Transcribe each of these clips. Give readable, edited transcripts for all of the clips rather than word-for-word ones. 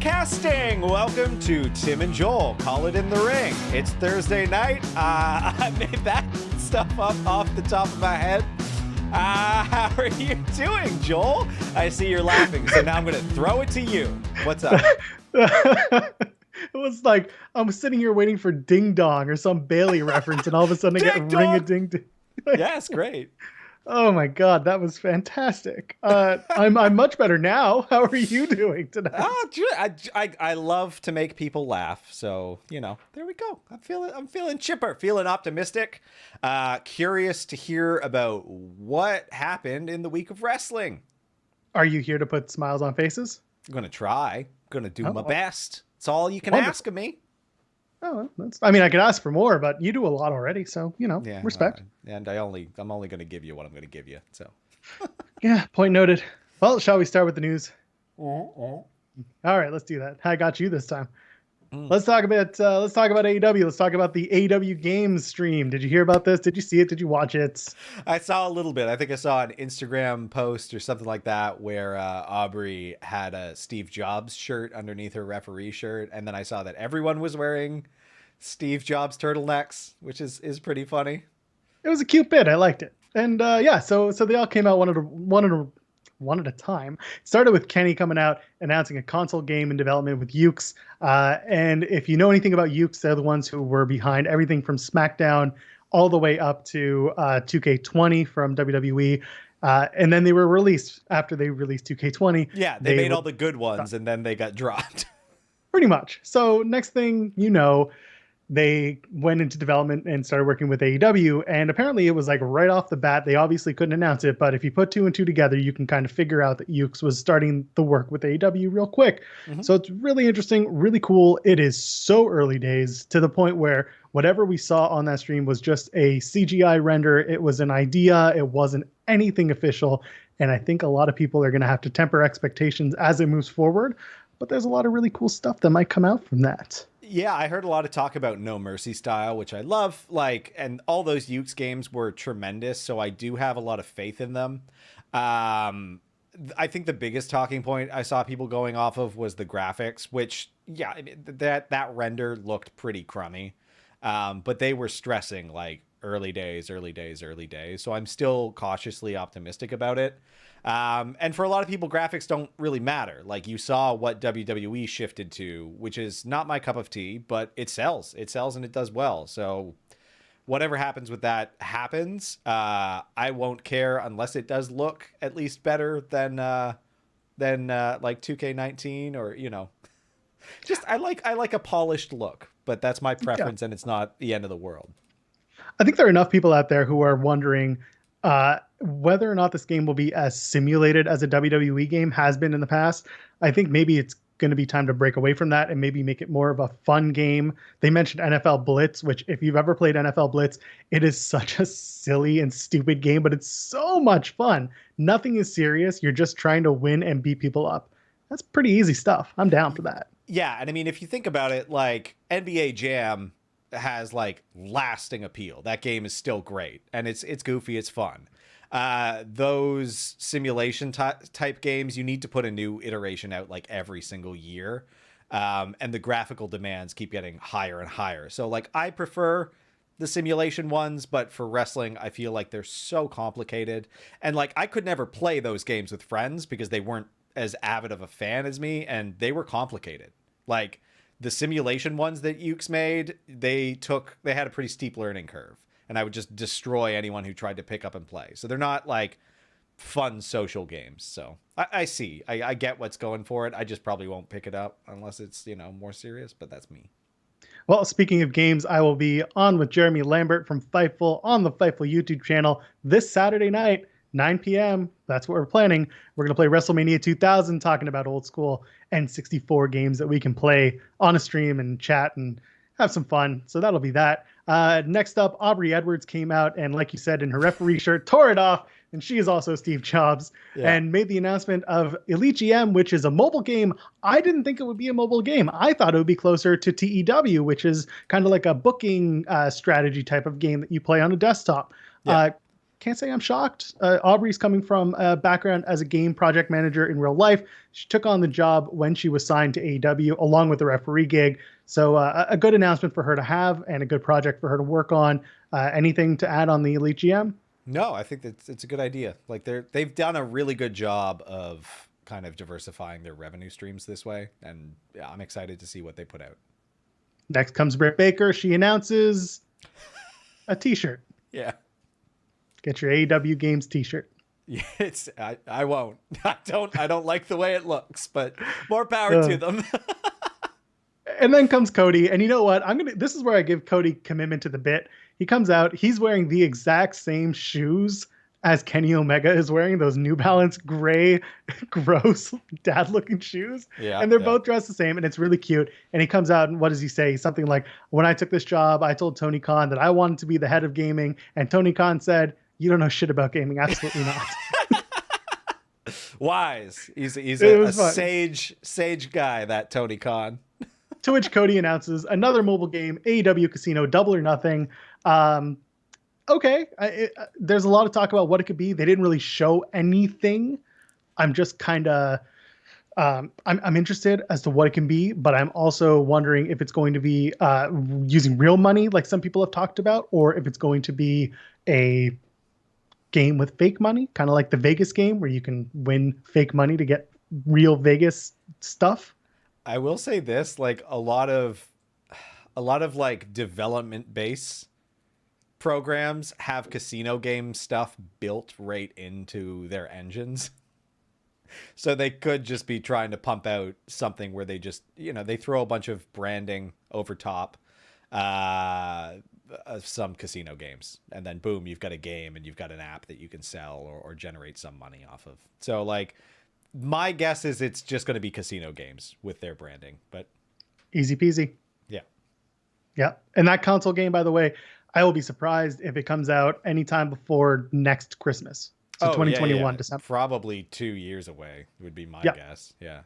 Broadcasting! Welcome to Tim and Joel, Call It in the Ring. It's Thursday night. I made that stuff up off the top of my head. How are you doing, Joel? I see you're laughing, so now I'm going to throw it to you. What's up? It was like I'm sitting here waiting for Ding Dong or some Bailey reference, and all of a sudden I get Ring-a-Ding-Ding. Yes, great. Oh my God, that was fantastic. I'm much better now. How are you doing tonight? I love to make people laugh, so there we go. I'm feeling chipper, feeling optimistic. Curious to hear about what happened in the week of wrestling. Are you here to put smiles on faces? I'm gonna try. I'm gonna do my best. It's all you can Wonderful. ask of me. Oh, I could ask for more, but you do a lot already, so respect. And I'm only going to give you what I'm going to give you. So, yeah, point noted. Well, shall we start with the news? All right, let's do that. I got you this time. Let's talk about AEW. Let's talk about the AEW Games stream. Did you hear about this? Did you see it? Did you watch it? I saw a little bit. I think I saw an Instagram post or something like that where Aubrey had a Steve Jobs shirt underneath her referee shirt, and then I saw that everyone was wearing Steve Jobs turtlenecks, which is pretty funny. It was a cute bit. I liked it. And so they all came out one at a time. It started with Kenny coming out announcing a console game in development with Yuke's. And if you know anything about Yuke's, they're the ones who were behind everything from SmackDown all the way up to 2K20 from WWE. And then they were released after they released 2K20. Yeah, they made all the good ones and then they got dropped. Pretty much. So next thing you know, they went into development and started working with AEW, and apparently it was like right off the bat. They obviously couldn't announce it, but if you put two and two together, you can kind of figure out that Yuke's was starting the work with AEW real quick. Mm-hmm. So it's really interesting, really cool. It is so early days to the point where whatever we saw on that stream was just a CGI render. It was an idea. It wasn't anything official. And I think a lot of people are going to have to temper expectations as it moves forward, but there's a lot of really cool stuff that might come out from that. Yeah, I heard a lot of talk about No Mercy style, which I love. And all those Yuke's games were tremendous, so I do have a lot of faith in them. I think the biggest talking point I saw people going off of was the graphics, which, yeah, that render looked pretty crummy. But they were stressing like early days. So I'm still cautiously optimistic about it. And for a lot of people, graphics don't really matter. Like you saw what WWE shifted to, which is not my cup of tea, but it sells. It sells and it does well. So whatever happens with that happens. I won't care unless it does look at least better than like 2K19 or, just I like a polished look, but that's my preference and it's not the end of the world. I think there are enough people out there who are wondering whether or not this game will be as simulated as a WWE game has been in the past. I think maybe it's going to be time to break away from that and maybe make it more of a fun game. They mentioned NFL Blitz, which if you've ever played NFL Blitz, it is such a silly and stupid game, but it's so much fun. Nothing is serious. You're just trying to win and beat people up. That's pretty easy stuff. I'm down for that. Yeah. And I mean, if you think about it, like NBA Jam has like lasting appeal. That game is still great and it's goofy. It's fun. Those simulation type games, you need to put a new iteration out like every single year. And the graphical demands keep getting higher and higher. So like I prefer the simulation ones, but for wrestling, I feel like they're so complicated. And like I could never play those games with friends because they weren't as avid of a fan as me and they were complicated. Like the simulation ones that Yuke's made, they had a pretty steep learning curve. And I would just destroy anyone who tried to pick up and play. So they're not like fun social games. So I see. I get what's going for it. I just probably won't pick it up unless it's, more serious. But that's me. Well, speaking of games, I will be on with Jeremy Lambert from Fightful on the Fightful YouTube channel this Saturday night, 9 p.m. That's what we're planning. We're going to play WrestleMania 2000, talking about old school N64 games that we can play on a stream and chat and have some fun. So that'll be that. Next up, Aubrey Edwards came out and, like you said, in her referee shirt, tore it off. And she is also Steve Jobs and made the announcement of Elite GM, which is a mobile game. I didn't think it would be a mobile game. I thought it would be closer to TEW, which is kind of like a booking strategy type of game that you play on a desktop. can't say I'm shocked. Aubrey's coming from a background as a game project manager in real life. She took on the job when she was signed to AEW along with the referee gig. So a good announcement for her to have and a good project for her to work on. Anything to add on the Elite GM? No, I think it's a good idea. Like they've done a really good job of kind of diversifying their revenue streams this way. And yeah, I'm excited to see what they put out. Next comes Britt Baker. She announces a t-shirt. Yeah. Get your AEW Games t-shirt. Yeah, I won't. I don't like the way it looks, but more power to them. And then comes Cody, and you know what? This is where I give Cody commitment to the bit. He comes out, he's wearing the exact same shoes as Kenny Omega is wearing, those New Balance gray, gross, dad-looking shoes. Yeah, and they're both dressed the same, and it's really cute. And he comes out, and what does he say? Something like, when I took this job, I told Tony Khan that I wanted to be the head of gaming, and Tony Khan said, you don't know shit about gaming. Absolutely not. Wise. He's a sage guy, that Tony Khan. To which Cody announces another mobile game, AEW Casino, Double or Nothing. Okay, there's a lot of talk about what it could be. They didn't really show anything. I'm just kind of, I'm interested as to what it can be, but I'm also wondering if it's going to be using real money, like some people have talked about, or if it's going to be a game with fake money, kind of like the Vegas game where you can win fake money to get real Vegas stuff. I will say this, like a lot of like development base programs have casino game stuff built right into their engines. So they could just be trying to pump out something where they just, they throw a bunch of branding over top of some casino games. And then boom, you've got a game and you've got an app that you can sell or generate some money off of. So like, my guess is it's just going to be casino games with their branding, but easy peasy. Yeah. Yeah. And that console game, by the way, I will be surprised if it comes out anytime before next Christmas. So 2021 December. Probably 2 years away would be my guess. Yeah.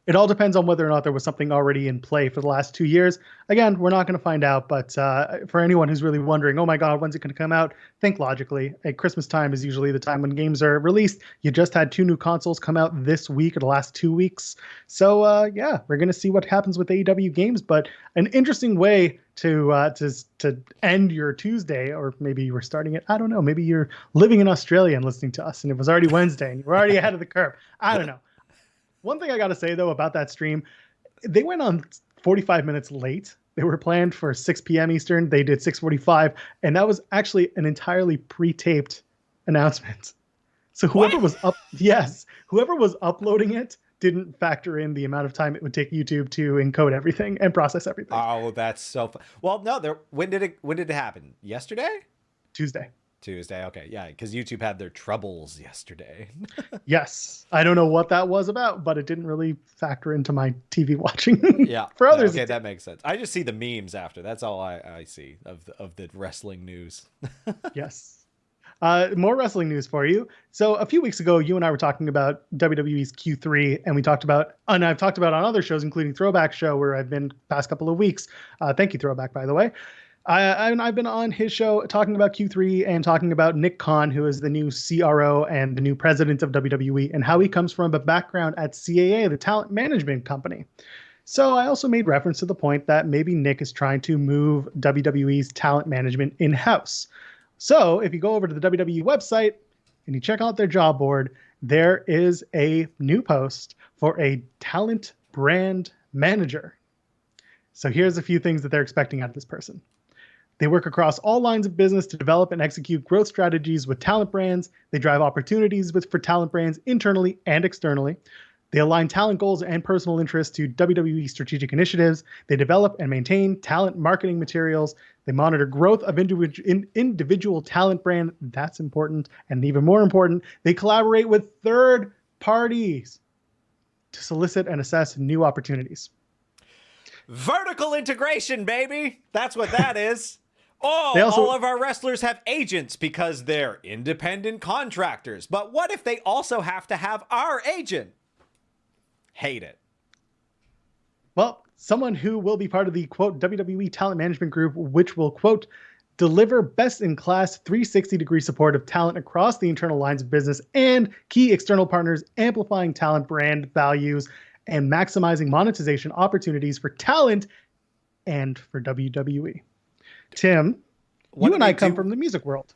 It all depends on whether or not there was something already in play for the last 2 years. Again, we're not going to find out, but for anyone who's really wondering, oh my God, when's it going to come out? Think logically. At Christmas time is usually the time when games are released. You just had 2 new consoles come out this week or the last 2 weeks. So yeah, we're going to see what happens with AEW games, but an interesting way to end your Tuesday, or maybe you were starting it. I don't know. Maybe you're living in Australia and listening to us and it was already Wednesday and you were already ahead of the curve. I don't know. One thing I got to say, though, about that stream, they went on 45 minutes late. They were planned for 6 p.m. Eastern. They did 6:45, and that was actually an entirely pre-taped announcement. So whoever was uploading it didn't factor in the amount of time it would take YouTube to encode everything and process everything. Oh, that's so fun. Well, no, when did it happen? Yesterday? Tuesday. Okay. Yeah, because YouTube had their troubles yesterday. Yes. I don't know what that was about, but it didn't really factor into my TV watching. Yeah. For others. Okay, that makes sense. I just see the memes after. That's all I see of the wrestling news. Yes. More wrestling news for you. So a few weeks ago, you and I were talking about WWE's Q3, and I've talked about on other shows, including Throwback Show, where I've been past couple of weeks. Thank you, Throwback, by the way. I've been on his show talking about Q3 and talking about Nick Khan, who is the new CRO and the new president of WWE, and how he comes from a background at CAA, the talent management company. So I also made reference to the point that maybe Nick is trying to move WWE's talent management in-house. So if you go over to the WWE website and you check out their job board, there is a new post for a talent brand manager. So here's a few things that they're expecting out of this person. They work across all lines of business to develop and execute growth strategies with talent brands. They drive opportunities for talent brands internally and externally. They align talent goals and personal interests to WWE strategic initiatives. They develop and maintain talent marketing materials. They monitor growth of individual talent brand. That's important. And even more important, they collaborate with third parties to solicit and assess new opportunities. Vertical integration, baby. That's what that is. All of our wrestlers have agents because they're independent contractors. But what if they also have to have our agent? Hate it. Well, someone who will be part of the, quote, WWE Talent Management Group, which will, quote, deliver best-in-class 360-degree support of talent across the internal lines of business and key external partners, amplifying talent brand values and maximizing monetization opportunities for talent and for WWE. Tim, you and I come from the music world.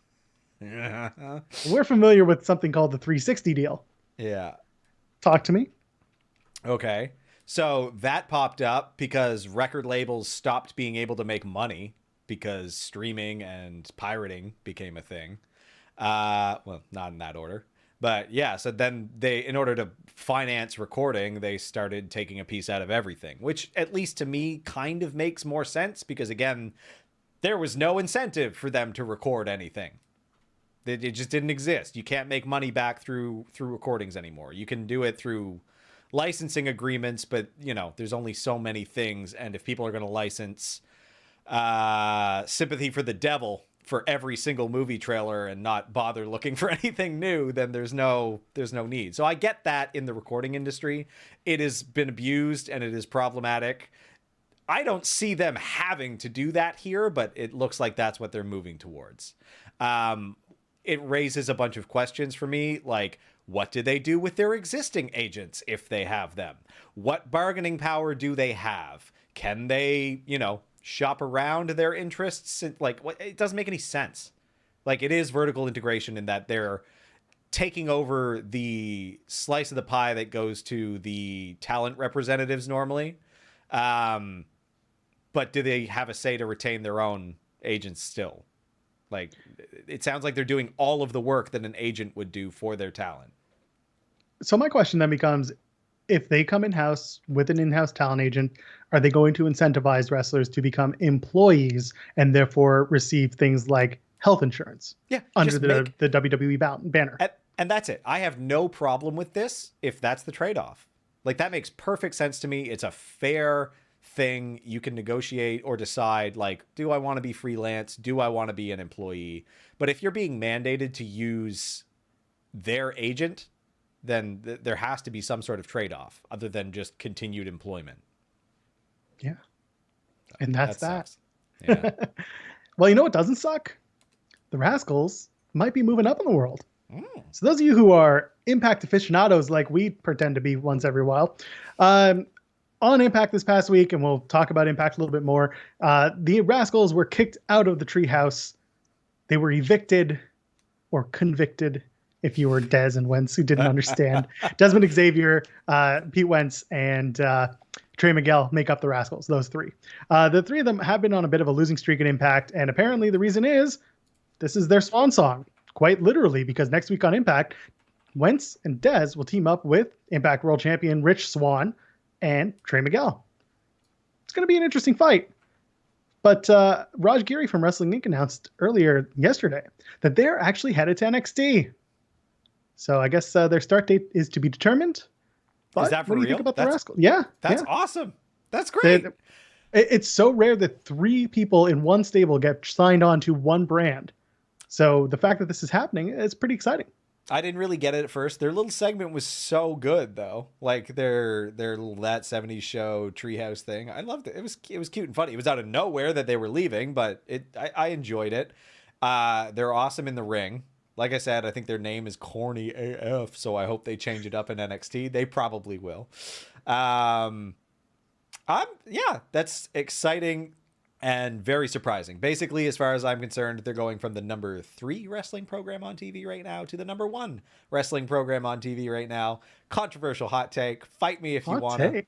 We're familiar with something called the 360 deal. Yeah. Talk to me. Okay. So that popped up because record labels stopped being able to make money because streaming and pirating became a thing. Well, not in that order. But yeah, so then they, in order to finance recording, they started taking a piece out of everything, which at least to me kind of makes more sense because, again, there was no incentive for them to record anything. It just didn't exist. You can't make money back through recordings anymore. You can do it through licensing agreements, but, you know, there's only so many things. And if people are going to license Sympathy for the Devil for every single movie trailer and not bother looking for anything new, then there's no need. So I get that in the recording industry. It has been abused and it is problematic. I don't see them having to do that here, but it looks like that's what they're moving towards. It raises a bunch of questions for me, like, what do they do with their existing agents if they have them? What bargaining power do they have? Can they, you know, shop around their interests? Like, what? It doesn't make any sense. Like, it is vertical integration in that they're taking over the slice of the pie that goes to the talent representatives normally. But do they have a say to retain their own agents still? Like, it sounds like they're doing all of the work that an agent would do for their talent. So my question then becomes, if they come in-house with an in-house talent agent, are they going to incentivize wrestlers to become employees and therefore receive things like health insurance? Yeah, under the WWE banner. And that's it. I have no problem with this if that's the trade-off. Like, that makes perfect sense to me. It's a fair thing. You can negotiate or decide, like, do I want to be freelance? Do I want to be an employee? But if you're being mandated to use their agent, then there has to be some sort of trade-off other than just continued employment. Yeah. And that's that. Yeah. Well, you know what doesn't suck? The Rascals might be moving up in the world. So those of you who are Impact aficionados, like we pretend to be once every while, on Impact this past week, and we'll talk about Impact a little bit more, the Rascals were kicked out of the treehouse. They were evicted or convicted, if you were Dez and Wentz who didn't understand. Desmond Xavier, Pete Wentz, and Trey Miguel make up the Rascals, those three. The three of them have been on a bit of a losing streak at Impact, and apparently the reason is this is their swan song, quite literally, because next week on Impact, Wentz and Dez will team up with Impact World Champion Rich Swann and Trey Miguel. It's going to be an interesting fight. But Raj Giri from Wrestling Inc. announced earlier yesterday that they're actually headed to NXT. So I guess their start date is to be determined. But is that for what do you real? think about the Rascals? Yeah. That's awesome. That's great. It's so rare that three people in one stable get signed on to one brand. So the fact that this is happening is pretty exciting. I didn't really get it at first. Their little segment was so good, though. Like their that 70s show Treehouse thing. I loved it. It was cute and funny. It was out of nowhere that they were leaving, but I enjoyed it. They're awesome in the ring. Like I said, I think their name is corny AF, so I hope they change it up in NXT. They probably will. That's exciting and very surprising. Basically, as far as I'm concerned, they're going from the number 3 wrestling program on TV right now to the number 1 wrestling program on TV right now. Controversial hot take. Fight me if you want to.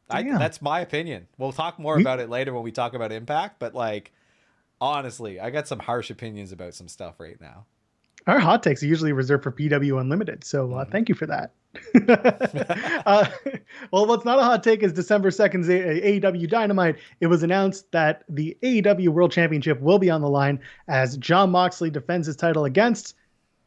That's my opinion. We'll talk more about it later when we talk about Impact, but like, honestly, I got some harsh opinions about some stuff right now. Our hot takes are usually reserved for PW Unlimited, so thank you for that. Well, what's not a hot take is December 2nd's AEW Dynamite. It was announced that the AEW World Championship will be on the line as Jon Moxley defends his title against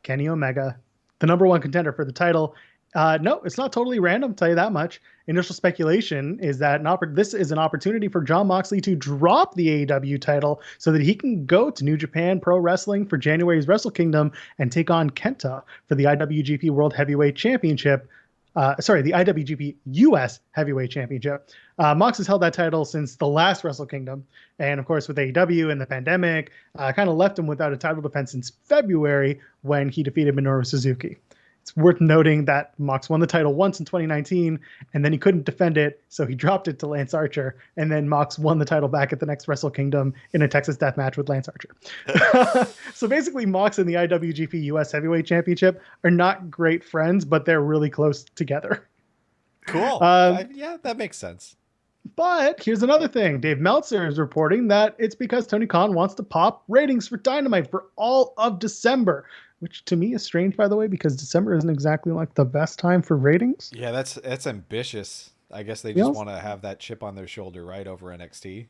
Kenny Omega, the number 1 contender for the title. No, it's not totally random, I'll tell you that much. Initial speculation is that this is an opportunity for Jon Moxley to drop the AEW title so that he can go to New Japan Pro Wrestling for January's Wrestle Kingdom and take on Kenta for the IWGP World Heavyweight Championship. the IWGP US Heavyweight Championship. Mox has held that title since the last Wrestle Kingdom. And of course, with AEW and the pandemic, kind of left him without a title defense since February when he defeated Minoru Suzuki. It's worth noting that Mox won the title once in 2019, and then he couldn't defend it, so he dropped it to Lance Archer, and then Mox won the title back at the next Wrestle Kingdom in a Texas death match with Lance Archer. So basically, Mox and the IWGP US Heavyweight Championship are not great friends, but they're really close together. Cool. Yeah, that makes sense. But here's another thing. Dave Meltzer is reporting that it's because Tony Khan wants to pop ratings for Dynamite for all of December, which to me is strange, by the way, because December isn't exactly like the best time for ratings. Yeah, that's ambitious. I guess they just want to have that chip on their shoulder right over NXT.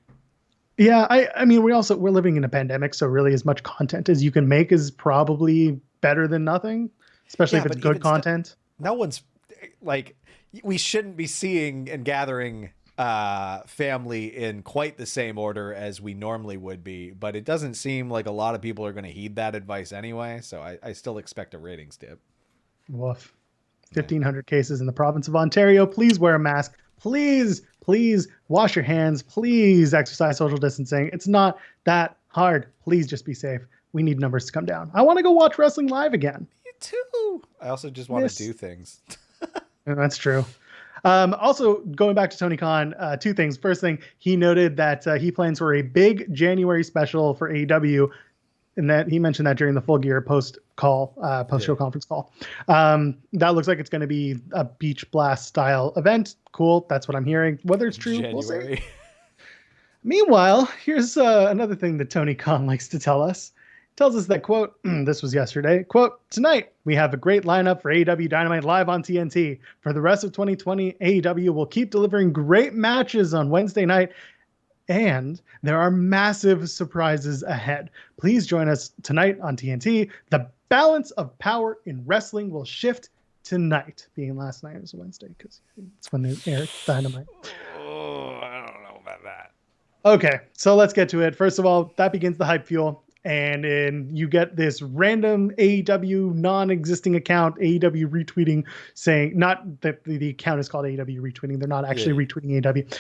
Yeah, I mean, we're living in a pandemic, so really as much content as you can make is probably better than nothing, especially if it's good content. No one's like, we shouldn't be seeing and gathering family in quite the same order as we normally would be, but it doesn't seem like a lot of people are going to heed that advice anyway, so I still expect a ratings dip. Woof. 1,500 cases in the province of Ontario. Please wear a mask. Please wash your hands. Please exercise social distancing. It's not that hard. Please just be safe. We need numbers to come down. I want to go watch wrestling live again. Me too. I also just want to do things. That's true. Also, going back to Tony Khan, two things. First thing, he noted that he plans for a big January special for AEW, and that he mentioned that during the Full Gear post-show conference call. That looks like it's going to be a Beach Blast style event. Cool. That's what I'm hearing. Whether it's true, we'll see. Meanwhile, here's another thing that Tony Khan likes to tell us. Tells us that, quote, this was yesterday, quote, tonight we have a great lineup for AEW Dynamite live on TNT. For the rest of 2020, AEW will keep delivering great matches on Wednesday night, and there are massive surprises ahead. Please join us tonight on TNT. The balance of power in wrestling will shift tonight. Being last night is Wednesday because it's when they aired Dynamite. Oh, I don't know about that. Okay, so let's get to it. First of all, that begins the hype fuel. And you get this random AEW non-existing account, AEW retweeting, saying, not that the account is called AEW retweeting. They're not actually retweeting AEW.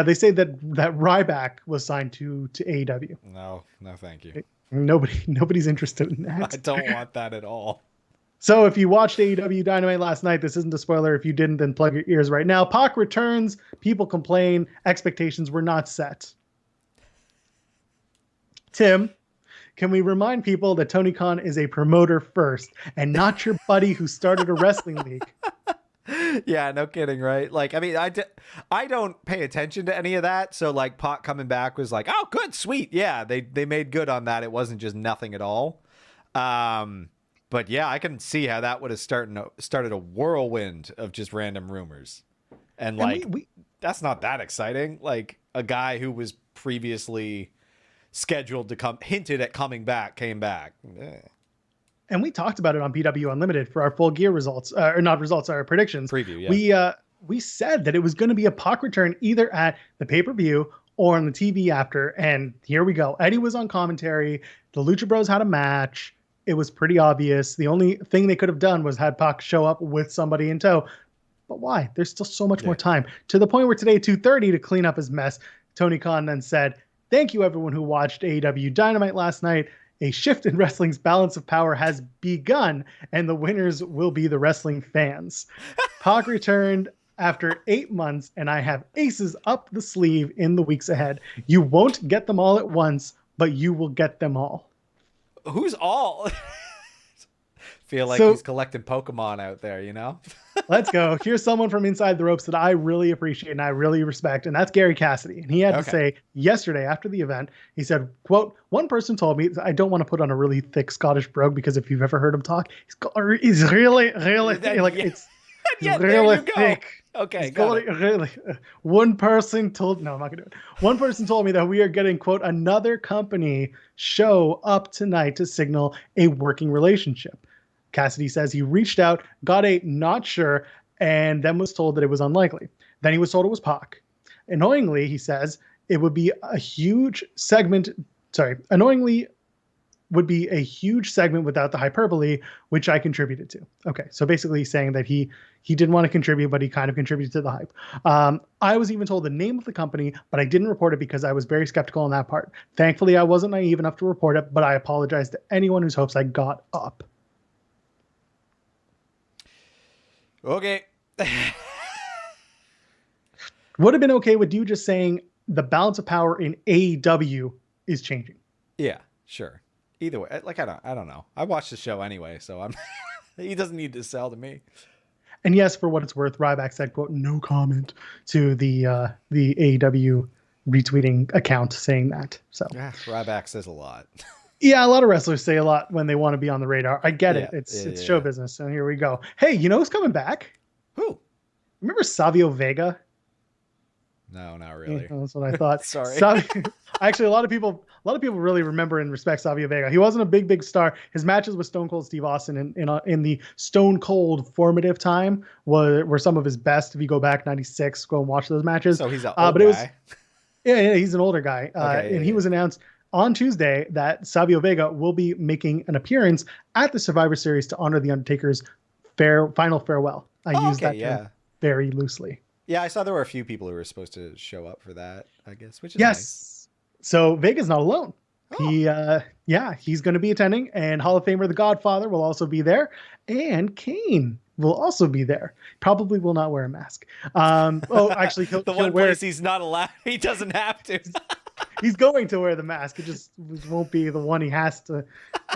They say that Ryback was signed to AEW. No, thank you. Nobody's interested in that. I don't want that at all. So if you watched AEW Dynamite last night, this isn't a spoiler. If you didn't, then plug your ears right now. Pac returns. People complain. Expectations were not set. Tim, can we remind people that Tony Khan is a promoter first and not your buddy who started a wrestling league? Yeah, no kidding, right? Like, I mean, I don't pay attention to any of that. So like Pac coming back was like, oh, good, sweet. Yeah, they made good on that. It wasn't just nothing at all. But yeah, I can see how that would have started a whirlwind of just random rumors. And like, that's not that exciting. Like a guy who was previously scheduled to hinted at coming back, came back. And we talked about it on PW Unlimited for our Full Gear results, or not results, our predictions. Preview, yeah. We said that it was going to be a Pac return either at the pay-per-view or on the TV after, and here we go. Eddie was on commentary. The Lucha Bros had a match. It was pretty obvious. The only thing they could have done was had Pac show up with somebody in tow. But why? There's still so much more time. To the point where today, 2:30, to clean up his mess, Tony Khan then said, thank you, everyone who watched AEW Dynamite last night. A shift in wrestling's balance of power has begun, and the winners will be the wrestling fans. Pac returned after 8 months, and I have aces up the sleeve in the weeks ahead. You won't get them all at once, but you will get them all. Who's all? Feel like he's collecting Pokemon out there, you know? Let's go. Here's someone from inside the ropes that I really appreciate and I really respect, and that's Gary Cassidy. And he had to say yesterday after the event, he said, quote, one person told me, I don't want to put on a really thick Scottish brogue because if you've ever heard him talk, he's really, really thick. Like, it's really thick. Okay, really. One person told, no, I'm not going to do it. One person told me that we are getting, quote, another company show up tonight to signal a working relationship. Cassidy says he reached out, got a not sure, and then was told that it was unlikely. Then he was told it was Pac. Annoyingly, he says, it would be a huge segment. Sorry. Annoyingly, would be a huge segment without the hyperbole, which I contributed to. Okay, so basically he's saying that he didn't want to contribute, but he kind of contributed to the hype. I was even told the name of the company, but I didn't report it because I was very skeptical on that part. Thankfully, I wasn't naive enough to report it, but I apologize to anyone whose hopes I got up. Okay. Would have been okay with you just saying the balance of power in AEW is changing. Yeah, sure. Either way, like I don't know. I watched the show anyway, so I'm. He doesn't need to sell to me. And yes, for what it's worth, Ryback said, "quote no comment" to the AEW retweeting account saying that. So yeah, Ryback says a lot. Yeah, a lot of wrestlers say a lot when they want to be on the radar. I get it. It's show business. So here we go. Hey, you know who's coming back? Who? Remember Savio Vega? No, not really. Yeah, that's what I thought. Sorry. Actually, a lot of people really remember and respect Savio Vega. He wasn't a big star. His matches with Stone Cold Steve Austin in the Stone Cold formative time were some of his best. If you go back 96, go and watch those matches. So he's an old guy. Yeah, he's an older guy. Okay, he was announced on Tuesday that Savio Vega will be making an appearance at the Survivor Series to honor The Undertaker's final farewell. I use that term very loosely. Yeah, I saw there were a few people who were supposed to show up for that, I guess, which is yes. Nice. So Vega's not alone. Oh. He's going to be attending, and Hall of Famer The Godfather will also be there, and Kane will also be there. Probably will not wear a mask. Actually, the one place he's not allowed, he doesn't have to. He's going to wear the mask. It just won't be the one he has to.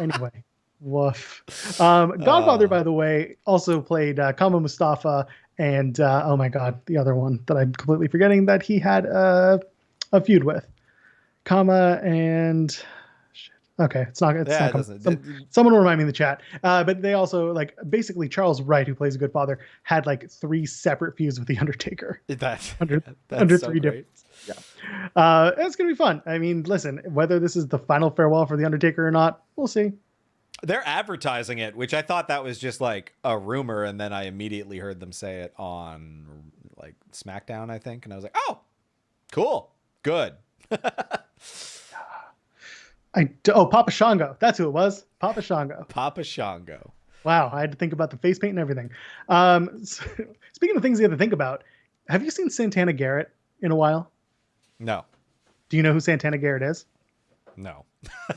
Anyway, woof. Godfather, by the way, also played Kama Mustafa and oh my God, the other one that I'm completely forgetting that he had a feud with. Kama and shit. Okay, it's not someone will remind me in the chat. But they also basically Charles Wright, who plays a good father, had 3 separate feuds with the Undertaker. That's under so 3 great. different. Yeah. It's gonna be fun. I mean, listen, whether this is the final farewell for the Undertaker or not, we'll see. They're advertising it, which I thought that was just a rumor, and then I immediately heard them say it on SmackDown, I think, and I was like, oh, cool, good. Papa Shango. That's who it was. Papa Shango. Papa Shango. Wow, I had to think about the face paint and everything. Speaking of things you have to think about, have you seen Santana Garrett in a while? No. Do you know who Santana Garrett is? No.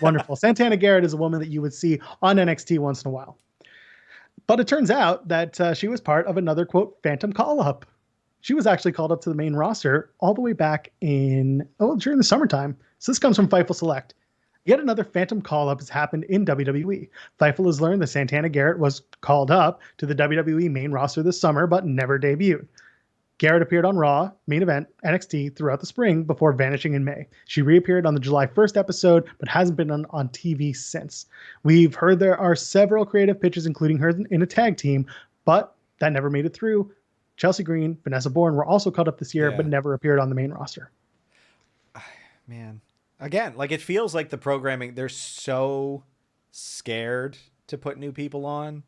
Wonderful. Santana Garrett is a woman that you would see on NXT once in a while. But it turns out that she was part of another, quote, phantom call-up. She was actually called up to the main roster all the way back during the summertime. So this comes from Fightful Select. Yet another phantom call-up has happened in WWE. Fightful has learned that Santana Garrett was called up to the WWE main roster this summer, but never debuted. Garrett appeared on Raw, main event, NXT throughout the spring before vanishing in May. She reappeared on the July 1st episode, but hasn't been on TV since. We've heard there are several creative pitches, including her in a tag team, but that never made it through. Chelsea Green, Vanessa Bourne were also called up this year, but never appeared on the main roster. Man, again, it feels like the programming, they're so scared to put new people on,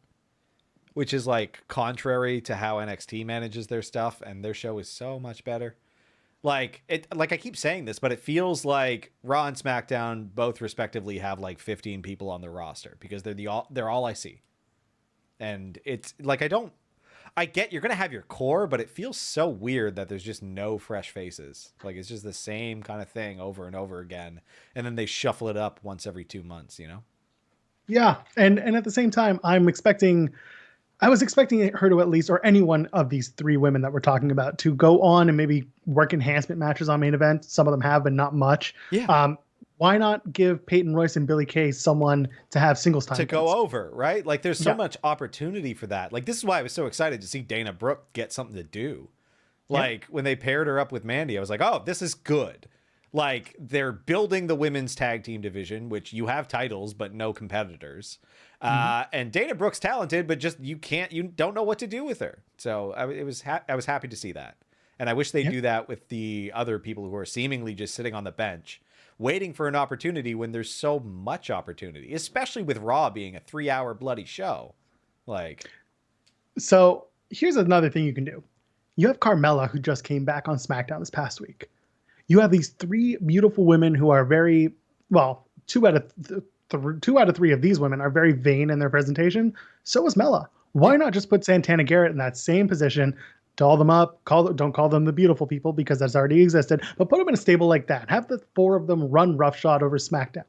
which is contrary to how NXT manages their stuff, and their show is so much better. I keep saying this, but it feels like Raw and SmackDown both respectively have 15 people on the roster because they're all I see. And it's I get you're going to have your core, but it feels so weird that there's just no fresh faces. It's just the same kind of thing over and over again. And then they shuffle it up once every 2 months, you know? Yeah. And at the same time, I was expecting her to at least, or any one of these 3 women that we're talking about, to go on and maybe work enhancement matches on main event. Some of them have, but not much. Yeah. Why not give Peyton Royce and Billie Kay someone to have singles time to go over, right? There's so much opportunity for that. This is why I was so excited to see Dana Brooke get something to do. When they paired her up with Mandy, I was like, oh, this is good. They're building the women's tag team division, which you have titles, but no competitors. And Dana Brooke's talented, but just you don't know what to do with her. So I was happy to see that. And I wish they'd do that with the other people who are seemingly just sitting on the bench, waiting for an opportunity when there's so much opportunity, especially with Raw being a 3-hour bloody show. So here's another thing you can do. You have Carmella, who just came back on SmackDown this past week. You have these 3 beautiful women who are 2 out of two out of three of these women are very vain in their presentation. So is Mela. Why not just put Santana Garrett in that same position, doll them up, don't call them the beautiful people because that's already existed, but put them in a stable like that. Have the four of them run roughshod over SmackDown.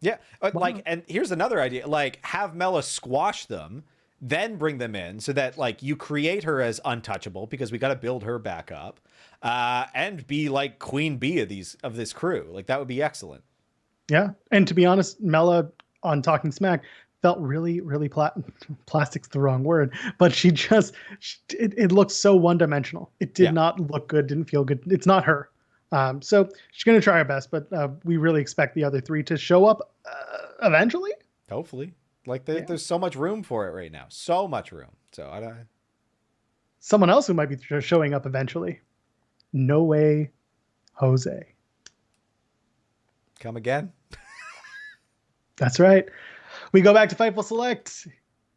Yeah, and here's another idea: like have Mela squash them, then bring them in, so that like you create her as untouchable because we got to build her back up, and be like Queen Bee of this crew. Like that would be excellent. Yeah, and to be honest, Mela on Talking Smack felt really, really plastic's the wrong word, but it looked so one-dimensional. It did not look good, didn't feel good. It's not her. So she's going to try her best, but we really expect the other three to show up eventually. Hopefully. Like there's so much room for it right now. So much room. So I don't. Someone else who might be showing up eventually. No Way Jose. Come again? That's right. We go back to Fightful Select.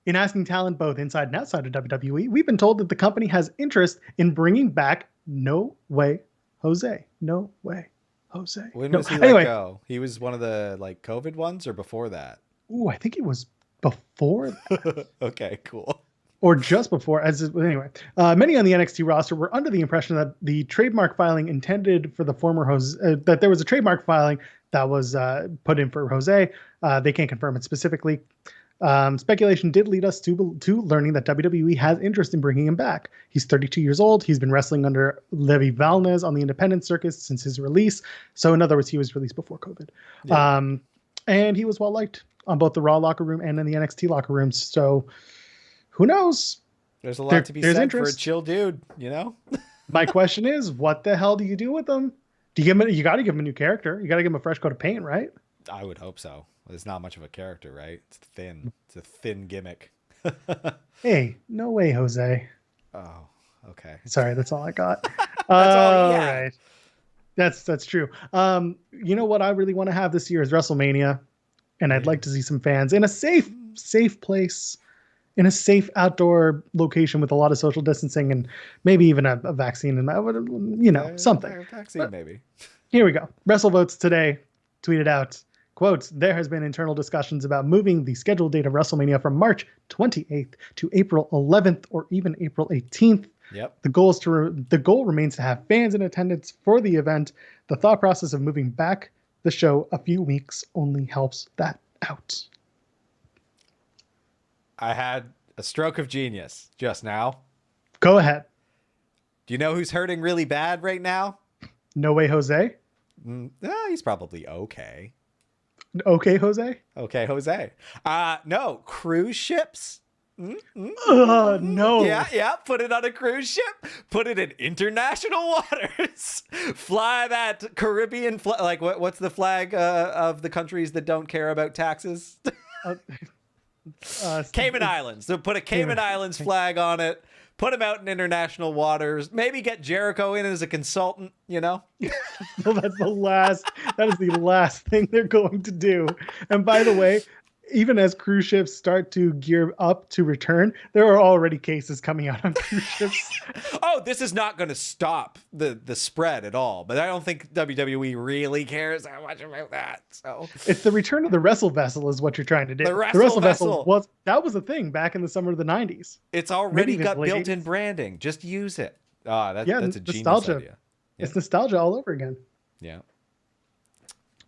In asking talent both inside and outside of WWE, we've been told that the company has interest in bringing back No Way Jose. No Way Jose. When was he let go? He was one of the like COVID ones or before that? Ooh, I think it was before that. Okay, cool. Or just before. Anyway, many on the NXT roster were under the impression that the trademark filing intended for the former Jose, that there was a trademark filing that was put in for Jose. They can't confirm it specifically. Speculation did lead us to learning that WWE has interest in bringing him back. He's 32 years old. He's been wrestling under Levi Valnez on the independent circuit since his release. So in other words, he was released before COVID. Yeah. And he was well liked on both the Raw locker room and in the NXT locker rooms. So who knows? There's a lot to be said for a chill dude, you know? My question is, what the hell do you do with him? You got to give him a new character. You got to give him a fresh coat of paint, right? I would hope so. It's not much of a character, right? It's thin. It's a thin gimmick. Hey, No Way Jose. Oh, okay. Sorry, that's all I got. That's all right. That's true. You know what I really want to have this year is WrestleMania, and I'd like to see some fans in a safe place, in a safe outdoor location with a lot of social distancing and maybe even a vaccine and something. Vaccine, maybe. Here we go. WrestleVotes today tweeted out, quote, there has been internal discussions about moving the scheduled date of WrestleMania from March 28th to April 11th or even April 18th. Yep. The goal remains to have fans in attendance for the event. The thought process of moving back the show a few weeks only helps that out. I had a stroke of genius just now. Go ahead. Do you know who's hurting really bad right now? No Way Jose? He's probably okay. Okay, Jose? Okay, Jose. No, cruise ships. No. Yeah. Put it on a cruise ship. Put it in international waters. Fly that Caribbean flag. Like, what's the flag of the countries that don't care about taxes? Cayman Islands. So put a Cayman Islands flag on it. Put him out in international waters. Maybe get Jericho in as a consultant, you know? Well, that is the last thing they're going to do. And by the way, even as cruise ships start to gear up to return, there are already cases coming out on cruise ships. Oh, this is not going to stop the spread at all. But I don't think WWE really cares that much about that. So it's the return of the Wrestle Vessel is what you're trying to do. The Wrestle Vessel was a thing back in the summer of the 90s. It's already got built-in branding. Just use it. That's a genius idea. Yeah. It's nostalgia all over again. Yeah.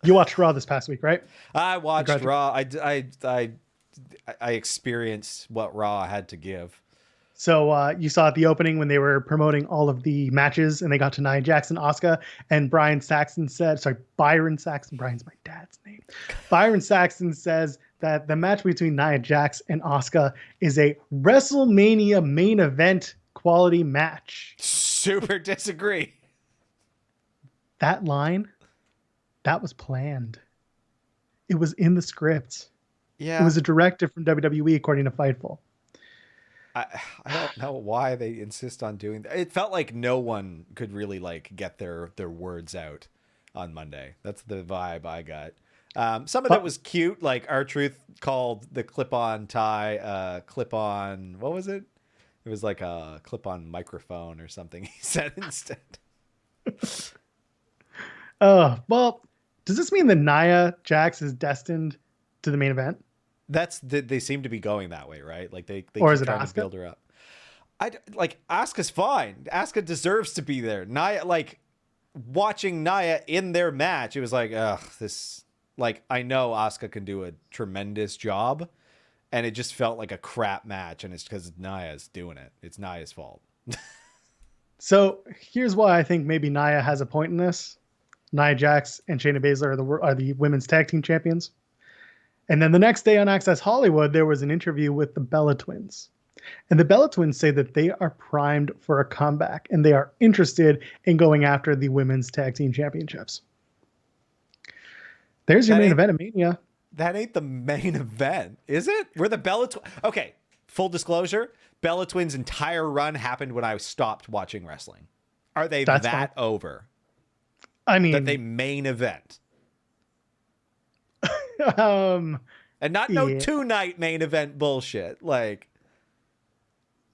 You watched Raw this past week, right? I watched Raw. I experienced what Raw had to give. So you saw at the opening when they were promoting all of the matches and they got to Nia Jax and Asuka, and Byron Saxton, Brian's my dad's name. Byron Saxton says that the match between Nia Jax and Asuka is a WrestleMania main event quality match. Super disagree. That line, that was planned. It was in the script. Yeah. It was a directive from WWE, according to Fightful. I don't know why they insist on doing that. It felt like no one could really get their words out on Monday. That's the vibe I got. Some of that was cute. Like R-Truth called the clip-on tie, clip-on, what was it? It was like a clip-on microphone or something he said instead. Well, does this mean that Nia Jax is destined to the main event. They seem to be going that way, right? Like they Or keep is it trying Asuka? to build her up. Asuka's fine. Asuka deserves to be there. Nia, like watching Nia in their match, it was like, ugh, this, like, I know Asuka can do a tremendous job, and it just felt like a crap match, and it's because Nia's doing it. It's Nia's fault. So here's why I think maybe Nia has a point in this. Nia Jax and Shayna Baszler are the women's tag team champions. And then the next day on Access Hollywood, there was an interview with the Bella Twins. And the Bella Twins say that they are primed for a comeback, and they are interested in going after the women's tag team championships. There's your main event of Mania. That ain't the main event, is it? We're the Bella Twins. Okay, full disclosure, Bella Twins' entire run happened when I stopped watching wrestling. Are they that over? I mean, that they main event. And not no 2-night main event bullshit. Like,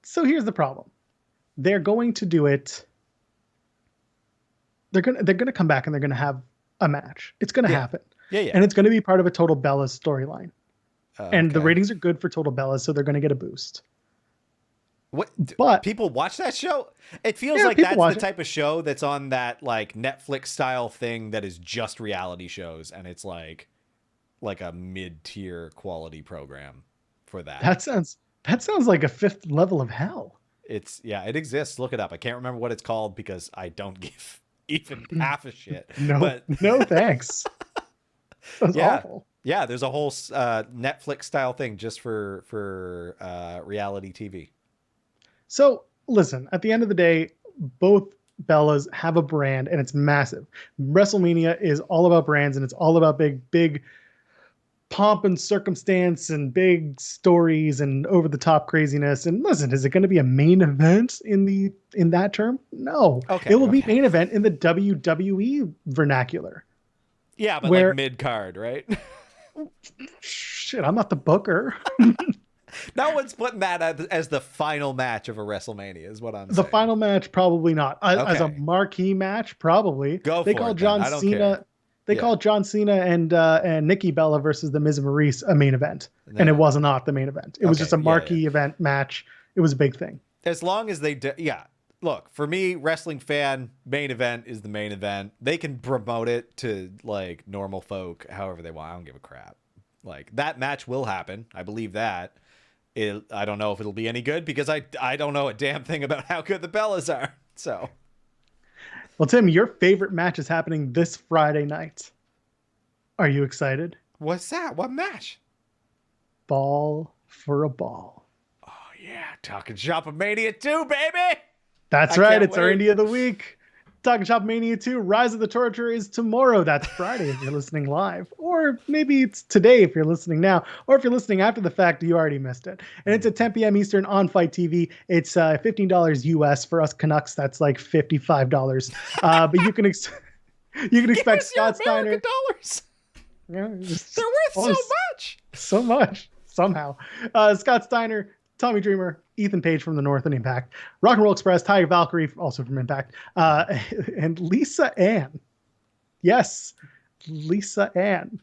so here's the problem. They're going to do it. They're gonna come back and they're gonna have a match. It's gonna happen. Yeah. And it's gonna be part of a Total Bellas storyline. And the Okay. ratings are good for Total Bellas, so they're gonna get a boost. What? But people watch that show? It feels like that's the type of show that's on that like Netflix style thing that is just reality shows, and it's like a mid-tier quality program for that. That sounds like a fifth level of hell. It exists. Look it up. I can't remember what it's called because I don't give even half a shit. No thanks. That's awful. Yeah, there's a whole Netflix style thing just for reality TV. So listen, at the end of the day, both Bellas have a brand and it's massive. WrestleMania is all about brands and it's all about big pomp and circumstance and big stories and over the top craziness. And listen, is it going to be a main event in that term? No. Okay, it will be main event in the WWE vernacular. Yeah, but like mid card, right? Shit, I'm not the booker. No one's putting that as the final match of a WrestleMania, is what I'm saying. The final match, probably not. As a marquee match, probably. They call John Cena. They called John Cena and Nikki Bella versus the Miz and Maurice a main event, and it was not the main event. It was just a marquee event match. It was a big thing. As long as they look, for me, wrestling fan, main event is the main event. They can promote it to like normal folk however they want. I don't give a crap. Like, that match will happen. I believe that. I don't know if it'll be any good because I don't know a damn thing about how good the Bellas are. So, well, Tim, your favorite match is happening this Friday night. Are you excited? What's that? What match? Ball for a Ball. Oh yeah, Talking Shop of Mania 2, baby. That's right. It's our Indie of the Week. Talking Shop Mania 2, Rise of the Torture is tomorrow. That's Friday if you're listening live. Or maybe it's today if you're listening now. Or if you're listening after the fact, you already missed it. And it's at 10 p.m. Eastern on Fight TV. It's $15 US. For us Canucks, that's like $55. But you can expect Scott Steiner. Dollars. Yeah, they're worth so much. So much. Somehow. Scott Steiner, Tommy Dreamer, Ethan Page from the North and Impact, Rock and Roll Express, Tiger Valkyrie, also from Impact, and Lisa Ann. Yes, Lisa Ann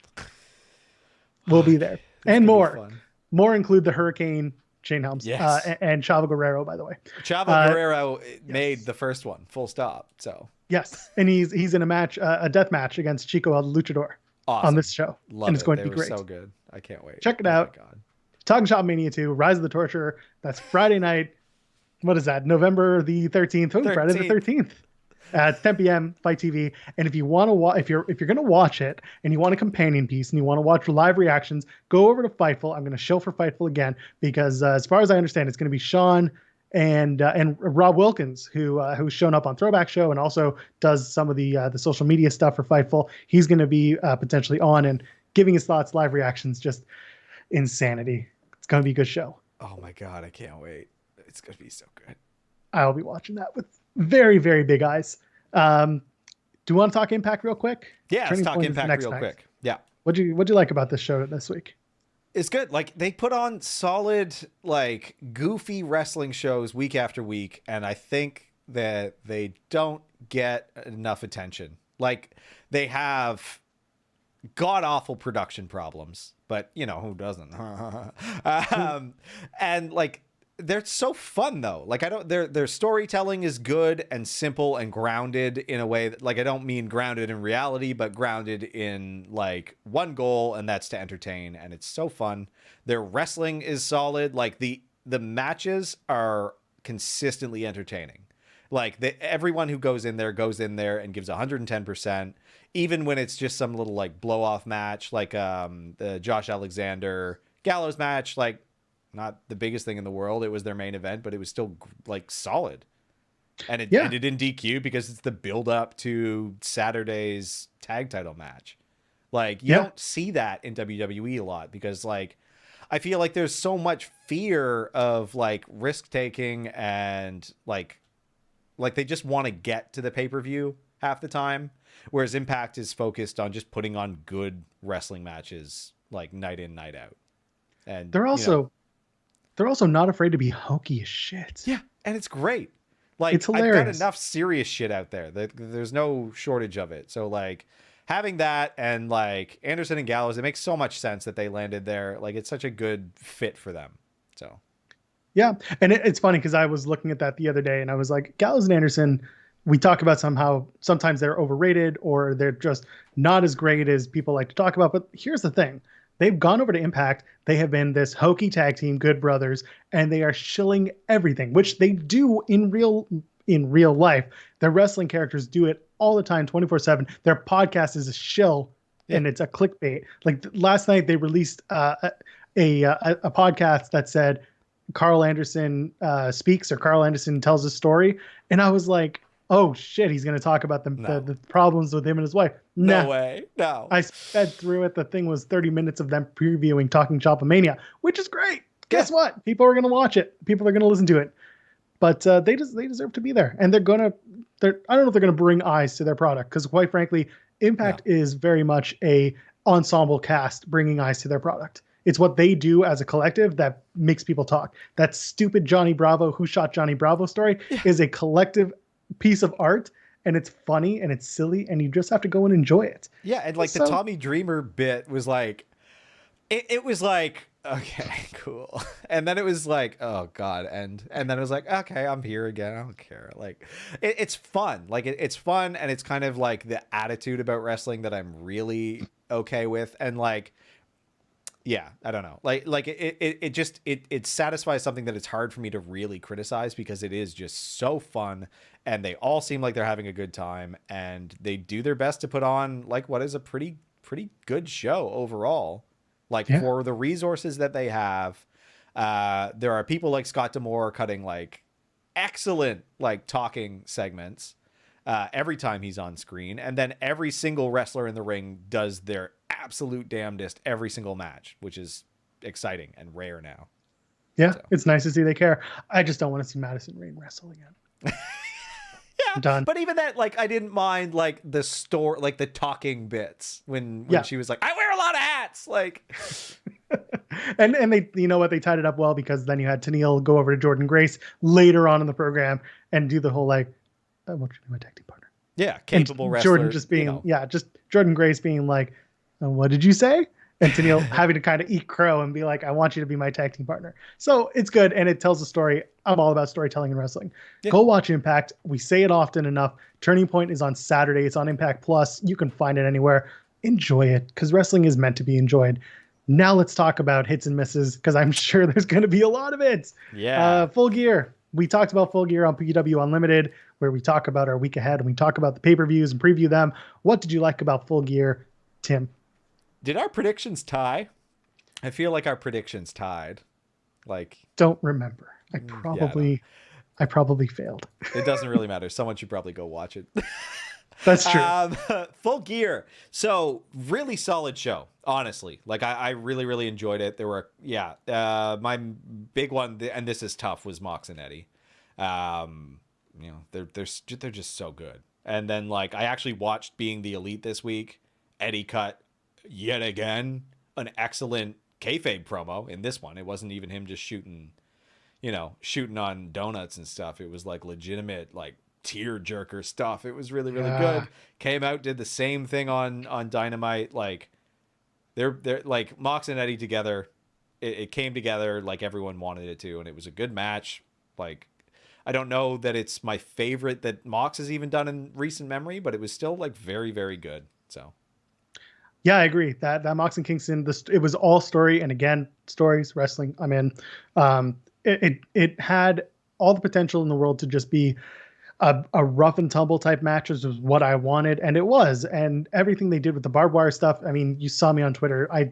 will be there. And more. More include the Hurricane, Shane Helms, and Chavo Guerrero, by the way. Chavo Guerrero made the first one, full stop. So yes, and he's in a match, a death match against Chico El Luchador on this show. And it's going to be great. So good. I can't wait. Check it out. My God. Talking Shop Mania 2, Rise of the Torturer. That's Friday night. What is that? November the 13th. Oh, Friday the 13th. It's 10 p.m. Fight TV. And if you want to if you're going to watch it and you want a companion piece and you want to watch live reactions, go over to Fightful. I'm going to show for Fightful again because as far as I understand, it's going to be Sean and Rob Wilkins who's shown up on Throwback Show and also does some of the social media stuff for Fightful. He's going to be potentially on and giving his thoughts, live reactions, just insanity. It's going to be a good show. Oh my God, I can't wait. It's going to be so good. I'll be watching that with very, very big eyes. Do you want to talk Impact real quick? Yeah, let's talk Impact real quick. Yeah. What'd you like about this show this week? It's good. Like, they put on solid, like, goofy wrestling shows week after week, and I think that they don't get enough attention. Like, they have god-awful production problems, but you know, who doesn't? And like, they're so fun though. Like, I don't, their storytelling is good and simple and grounded in a way that, like, I don't mean grounded in reality, but grounded in like one goal, and that's to entertain. And it's so fun. Their wrestling is solid. Like the matches are consistently entertaining. Like, everyone who goes in there and gives 110%, even when it's just some little like blow off match, like the Josh Alexander Gallows match, like, not the biggest thing in the world. It was their main event, but it was still like solid. And it ended in DQ because it's the build up to Saturday's tag title match. Like, you don't see that in WWE a lot, because like, I feel like there's so much fear of like risk taking, and like they just want to get to the pay-per-view half the time. Whereas Impact is focused on just putting on good wrestling matches, like night in, night out. And they're also not afraid to be hokey as shit. Yeah, and it's great. Like, it's hilarious. I've got enough serious shit out there that there's no shortage of it. So like, having that and like Anderson and Gallows, it makes so much sense that they landed there. Like, it's such a good fit for them. So yeah, and it's funny because I was looking at that the other day, and I was like, Gallows and Anderson, we talk about sometimes they're overrated or they're just not as great as people like to talk about. But here's the thing. They've gone over to Impact. They have been this hokey tag team, Good Brothers, and they are shilling everything, which they do in real life. Their wrestling characters do it all the time, 24/7. Their podcast is a shill, and it's a clickbait. Like, last night, they released a podcast that said Carl Anderson speaks, or Carl Anderson tells a story, and I was like, oh shit, he's going to talk about the problems with him and his wife. No way. No. I sped through it. The thing was 30 minutes of them previewing Talking Chopomania, which is great. Guess what? People are going to watch it. People are going to listen to it. But they deserve to be there. And I don't know if they're going to bring eyes to their product, because quite frankly, Impact is very much a ensemble cast bringing eyes to their product. It's what they do as a collective that makes people talk. That stupid Johnny Bravo, Who Shot Johnny Bravo story is a collective piece of art, and it's funny and it's silly, and you just have to go and enjoy it. Yeah, and like the Tommy Dreamer bit was like, it was like, okay, cool. And then it was like, oh God. And then it was like, okay, I'm here again. I don't care. Like, it's fun. Like, it's fun. And it's kind of like the attitude about wrestling that I'm really okay with. And like, yeah, I don't know. Like it satisfies something that it's hard for me to really criticize, because it is just so fun, and they all seem like they're having a good time, and they do their best to put on like what is a pretty good show overall. Like, for the resources that they have, there are people like Scott D'Amore cutting like excellent like talking segments every time he's on screen, and then every single wrestler in the ring does their absolute damnedest every single match, which is exciting and rare now. Yeah, so. It's nice to see they care. I just don't want to see Madison Rayne wrestle again. Yeah, done. But even that, like, I didn't mind like the talking bits when she was like, I wear a lot of hats, like. and they, you know what, they tied it up well, because then you had Tenille go over to Jordan Grace later on in the program and do the whole like, I want you to be my tag team partner. Yeah, capable wrestler. Jordan just being, just Jordan Grace being like, what did you say? And Tenille having to kind of eat crow and be like, I want you to be my tag team partner. So it's good, and it tells a story. I'm all about storytelling and wrestling. Yeah. Go watch Impact. We say it often enough. Turning Point is on Saturday. It's on Impact Plus. You can find it anywhere. Enjoy it, because wrestling is meant to be enjoyed. Now let's talk about hits and misses, because I'm sure there's going to be a lot of hits. Yeah. Full Gear. We talked about Full Gear on PW Unlimited, where we talk about our week ahead and we talk about the pay-per-views and preview them. What did you like about Full Gear, Tim? Did our predictions tie? I feel like our predictions tied. Like, don't remember. I probably failed. It doesn't really matter. Someone should probably go watch it. That's true. Full Gear. So really solid show, honestly. Like, I really, really enjoyed it. There were, my big one, and this is tough, was Mox and Eddie. You know, they're just so good. And then like, I actually watched Being the Elite this week. Eddie cut yet again an excellent kayfabe promo in this one. It wasn't even him just shooting on donuts and stuff. It was like legitimate, like, tear jerker stuff. It was really, really good. Came out, did the same thing on Dynamite. Like, They're like Mox and Eddie together. It came together like everyone wanted it to, and it was a good match. Like, I don't know that it's my favorite that Mox has even done in recent memory, but it was still like very, very good. So Yeah, I agree that Mox and Kingston, it was all story, and again, stories, wrestling. I'm in. It had all the potential in the world to just be a rough and tumble type match, which was what I wanted, and it was. And everything they did with the barbed wire stuff. I mean, you saw me on Twitter. I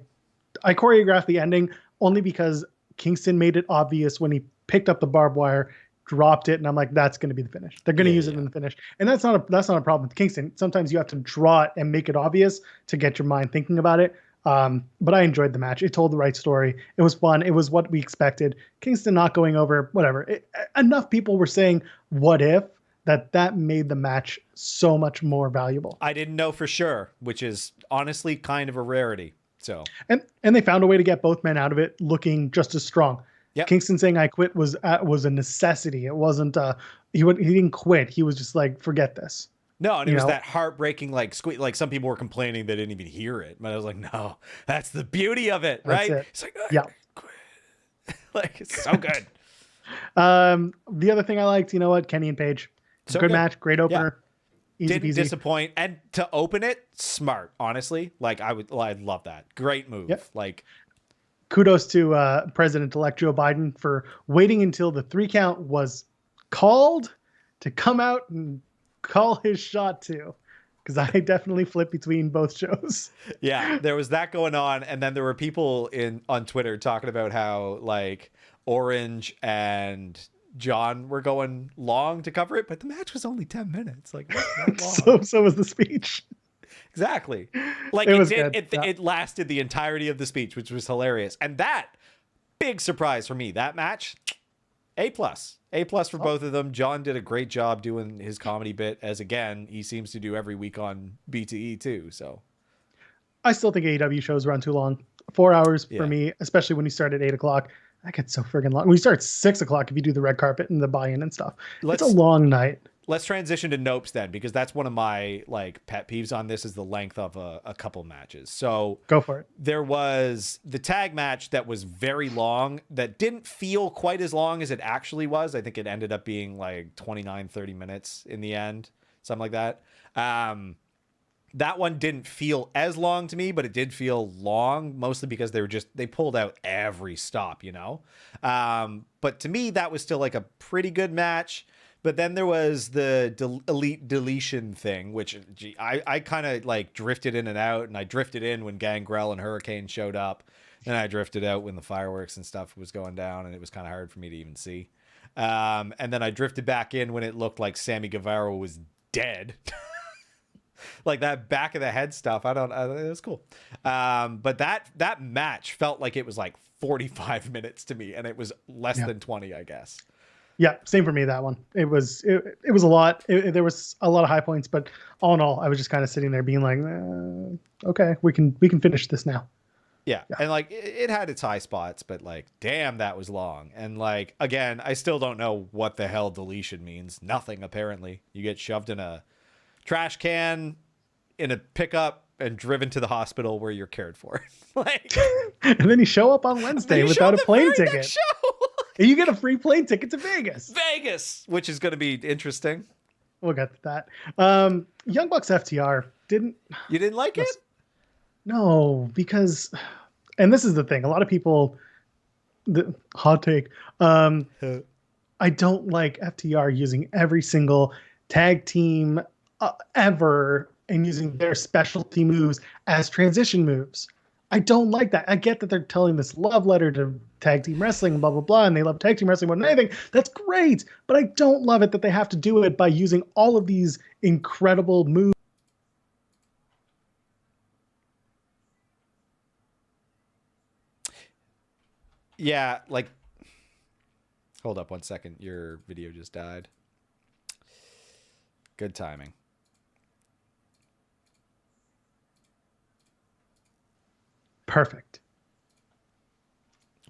choreographed the ending only because Kingston made it obvious when he picked up the barbed wire, dropped it, and I'm like, that's going to be the finish. They're going to use it in the finish, and that's not a problem with Kingston. Sometimes you have to draw it and make it obvious to get your mind thinking about it. But I enjoyed the match. It told the right story. It was fun. It was what we expected. Kingston not going over, whatever. Enough people were saying what if that made the match so much more valuable. I didn't know for sure, which is honestly kind of a rarity. So and they found a way to get both men out of it looking just as strong. Yep. Kingston saying I quit was a necessity. It wasn't he didn't quit. He was just like, forget this. No, and it was that heartbreaking like squeak. Like some people were complaining they didn't even hear it, but I was like, no, that's the beauty of it, right? It's like, yeah, quit. Like it's so good. The other thing I liked, you know what, Kenny and Paige, good match, great opener. Yeah. Didn't disappoint, and to open it, smart. Honestly, like I'd love that. Great move. Yep. Like, kudos to President-elect Joe Biden for waiting until the 3 count was called to come out and call his shot too, because I definitely flipped between both shows. Yeah, there was that going on, and then there were people on Twitter talking about how like Orange and John were going long to cover it, but the match was only 10 minutes. Like, not long. so was the speech. Exactly. Like it lasted the entirety of the speech, which was hilarious. And that big surprise for me, that match, A+. A+ for both of them. John did a great job doing his comedy bit, as again, he seems to do every week on BTE too. So I still think AEW shows run too long. 4 hours for me, especially when you start at 8 o'clock. That gets so friggin' long. When you start at 6 o'clock, if you do the red carpet and the buy-in and stuff, it's a long night. Let's transition to Nopes then, because that's one of my like pet peeves on this is the length of a couple matches. So go for it. There was the tag match that was very long that didn't feel quite as long as it actually was. I think it ended up being like 29, 30 minutes in the end, something like that. That one didn't feel as long to me, but it did feel long, mostly because they pulled out every stop, you know? But to me, that was still like a pretty good match. But then there was the elite deletion thing, which I kind of like drifted in and out, and I drifted in when Gangrel and Hurricane showed up. Then I drifted out when the fireworks and stuff was going down, and it was kind of hard for me to even see. And then I drifted back in when it looked like Sammy Guevara was dead. Like that back of the head stuff. It was cool. But that match felt like it was like 45 minutes to me, and it was less than 20, I guess. Yeah, same for me, that one. It was a lot. There was a lot of high points, but all in all, I was just kind of sitting there being like, okay, we can finish this now. Yeah. And like it had its high spots, but like, damn, that was long. And like, again, I still don't know what the hell deletion means. Nothing, apparently. You get shoved in a trash can in a pickup and driven to the hospital where you're cared for. Like, and then you show up on Wednesday without a plane ticket. And you get a free plane ticket to Vegas, which is going to be interesting. We'll get to that. Young Bucks FTR you didn't like it? No, because, and this is the thing, a lot of people, the hot take, I don't like FTR using every single tag team ever and using their specialty moves as transition moves. I don't like that. I get that they're telling this love letter to tag team wrestling, blah, blah, blah, and they love tag team wrestling more than anything. That's great. But I don't love it that they have to do it by using all of these incredible moves. Yeah, like, hold up 1 second. Your video just died. Good timing. Perfect.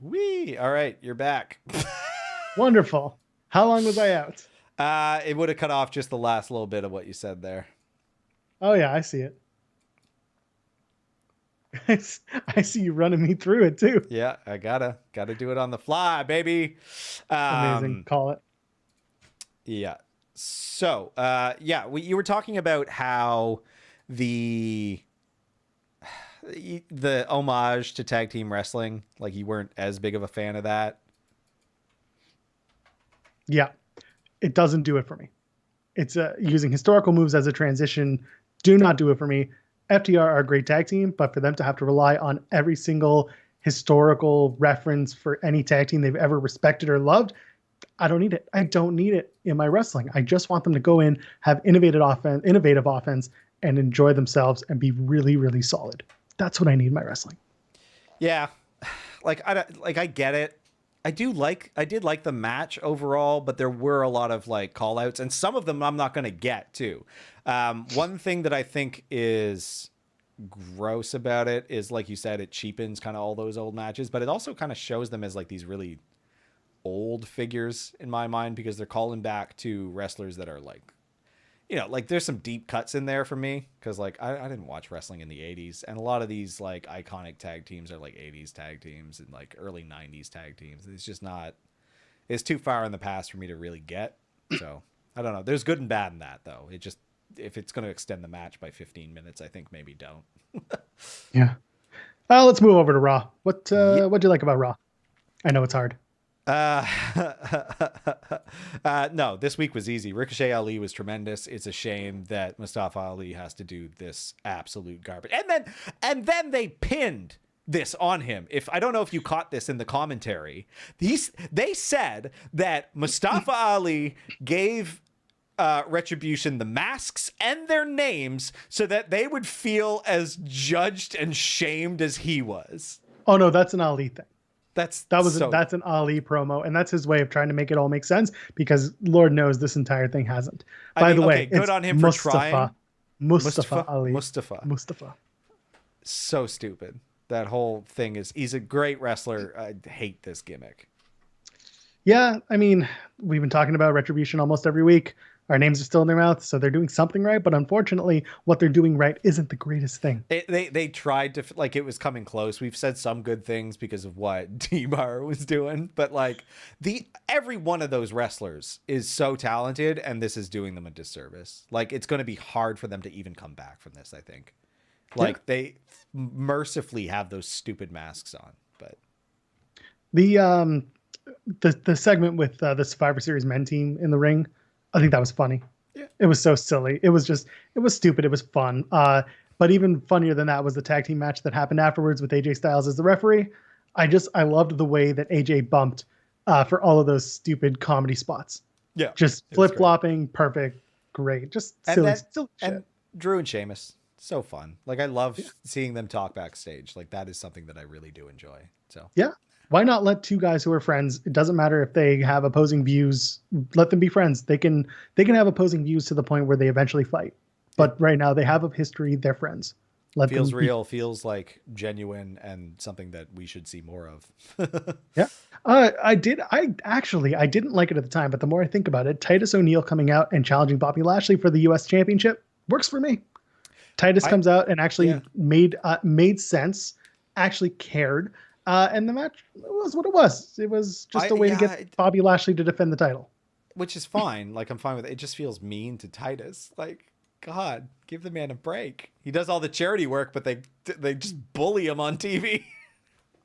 Wee. All right, you're back. Wonderful. How long was I out? It would have cut off just the last little bit of what you said there. Oh yeah, I see it. I see you running me through it too. Yeah, I gotta do it on the fly, baby. Amazing. Call it. Yeah. So, you were talking about how the homage to tag team wrestling, like you weren't as big of a fan of that. Yeah, it doesn't do it for me. It's using historical moves as a transition. Do not do it for me. FTR are a great tag team, but for them to have to rely on every single historical reference for any tag team they've ever respected or loved, I don't need it. I don't need it in my wrestling. I just want them to go in, have innovative offense, and enjoy themselves and be really, really solid. That's what I need in my wrestling. Yeah, I get it. I did like the match overall, but there were a lot of like call outs, and some of them I'm not going to get to. One thing that I think is gross about it is, like you said, it cheapens kind of all those old matches, but it also kind of shows them as like these really old figures in my mind, because they're calling back to wrestlers that are like, like there's some deep cuts in there for me, because like I didn't watch wrestling in the 80s, and a lot of these like iconic tag teams are like 80s tag teams and like early 90s tag teams. It's too far in the past for me to really get. So I don't know. There's good and bad in that, though. If it's going to extend the match by 15 minutes, I think maybe don't. Yeah. Let's move over to Raw. What do you like about Raw? I know it's hard. No, this week was easy. Ricochet Ali was tremendous. It's a shame that Mustafa Ali has to do this absolute garbage. And then they pinned this on him. I don't know if you caught this in the commentary. They said that Mustafa Ali gave Retribution the masks and their names so that they would feel as judged and shamed as he was. Oh no, that's an Ali thing. That's an Ali promo, and that's his way of trying to make it all make sense, because Lord knows this entire thing hasn't. By the way, good on him for trying. Mustafa Ali. Mustafa. So stupid. That whole thing he's a great wrestler. I hate this gimmick. Yeah, I mean, we've been talking about Retribution almost every week. Our names are still in their mouth, so they're doing something right. But unfortunately, what they're doing right isn't the greatest thing. They tried to, like, it was coming close. We've said some good things because of what D-Bar was doing. But, like, every one of those wrestlers is so talented, and this is doing them a disservice. Like, it's going to be hard for them to even come back from this, I think. Like, they mercifully have those stupid masks on. But the segment with the Survivor Series men team in the ring, I think that was funny. Yeah. It was so silly. It was stupid. It was fun. But even funnier than that was the tag team match that happened afterwards with AJ Styles as the referee. I loved the way that AJ bumped for all of those stupid comedy spots. Yeah. Just flip-flopping, perfect, great. Just silly shit. And Drew and Sheamus, so fun. Like, I love seeing them talk backstage. Like, that is something that I really do enjoy. So yeah. Why not let two guys who are friends? It doesn't matter if they have opposing views. Let them be friends. They can have opposing views to the point where they eventually fight. But right now they have a history. They're friends. Feels real. Feels like genuine, and something that we should see more of. Yeah, I didn't like it at the time, but the more I think about it, Titus ONeil coming out and challenging Bobby Lashley for the U.S. Championship works for me. Titus comes out and actually made sense. Actually cared. And the match was what it was. It was just a way to get Bobby Lashley to defend the title. Which is fine. Like, I'm fine with it. It just feels mean to Titus. Like, God, give the man a break. He does all the charity work, but they just bully him on TV.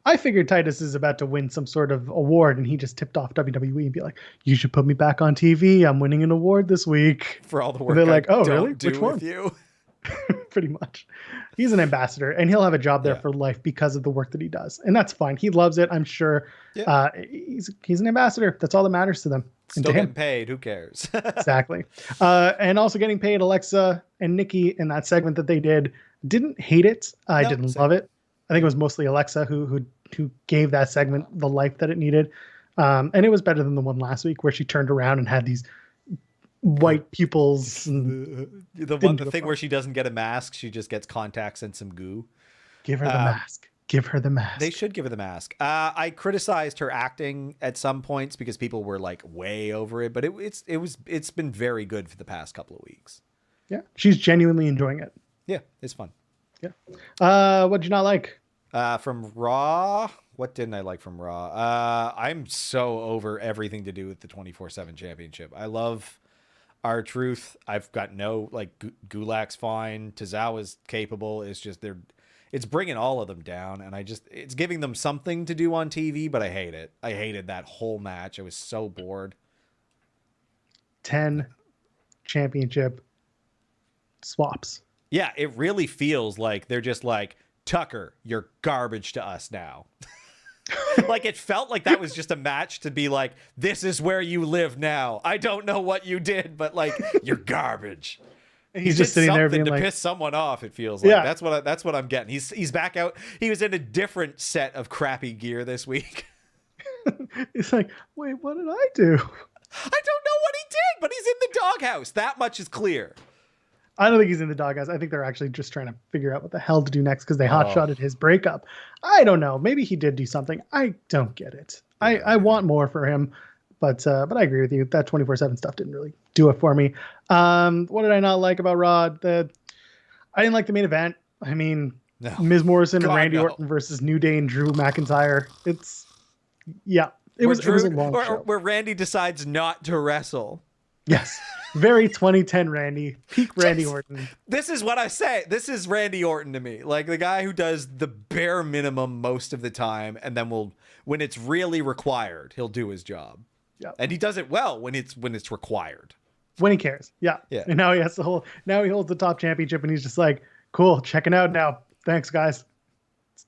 I figured Titus is about to win some sort of award, and he just tipped off WWE and be like, "You should put me back on TV. I'm winning an award this week." For all the work and they're like, "Oh, really? Which one?" With you? Pretty much. He's an ambassador, and he'll have a job there for life because of the work that he does, and that's fine. He loves it, I'm sure. Yeah. He's an ambassador. That's all that matters to them. Still getting paid. Who cares? Exactly. And also getting paid. Alexa and Nikki in that segment that they did, didn't hate it. I didn't love it. I think it was mostly Alexa who gave that segment the life that it needed, and it was better than the one last week where she turned around and had these white pupils. The thing where she doesn't get a mask, she just gets contacts and some goo. Give her the mask. Give her the mask. They should give her the mask. I criticized her acting at some points because people were like way over it, but it's been very good for the past couple of weeks. Yeah, she's genuinely enjoying it. Yeah, it's fun. Yeah. What did you not like? From Raw, what didn't I like from Raw? I'm so over everything to do with the 24/7 championship. I love R-Truth. I've got no, like, Gulak's fine. Tozawa's capable. It's just it's bringing all of them down, and it's giving them something to do on TV, but I hate it. I hated that whole match. I was so bored. 10 championship swaps. Yeah, it really feels like they're just like, Tucker, you're garbage to us now. Like, it felt like that was just a match to be like, this is where you live now. I don't know what you did, but, like, you're garbage. And he's just sitting there being to like, piss someone off. It feels like that's what I'm getting. He's back out. He was in a different set of crappy gear this week. He's like, wait, what did I do? I don't know what he did, but he's in the doghouse. That much is clear. I don't think he's in the doghouse. I think they're actually just trying to figure out what the hell to do next because they hot-shotted his breakup. I don't know. Maybe he did do something. I don't get it. I want more for him, but I agree with you. That 24/7 stuff didn't really do it for me. What did I not like about Raw? I didn't like the main event. I mean, Miz Morrison and Randy Orton versus New Day and Drew McIntyre. It was a long show. Where Randy decides not to wrestle. Yes. Very 2010 Randy. Peak Randy Orton. This is what I say. This is Randy Orton to me. Like, the guy who does the bare minimum most of the time, and then when it's really required, he'll do his job. Yeah. And he does it well when it's required. When he cares. Yeah. And now he holds the top championship, and he's just like, cool, checking out now. Thanks, guys.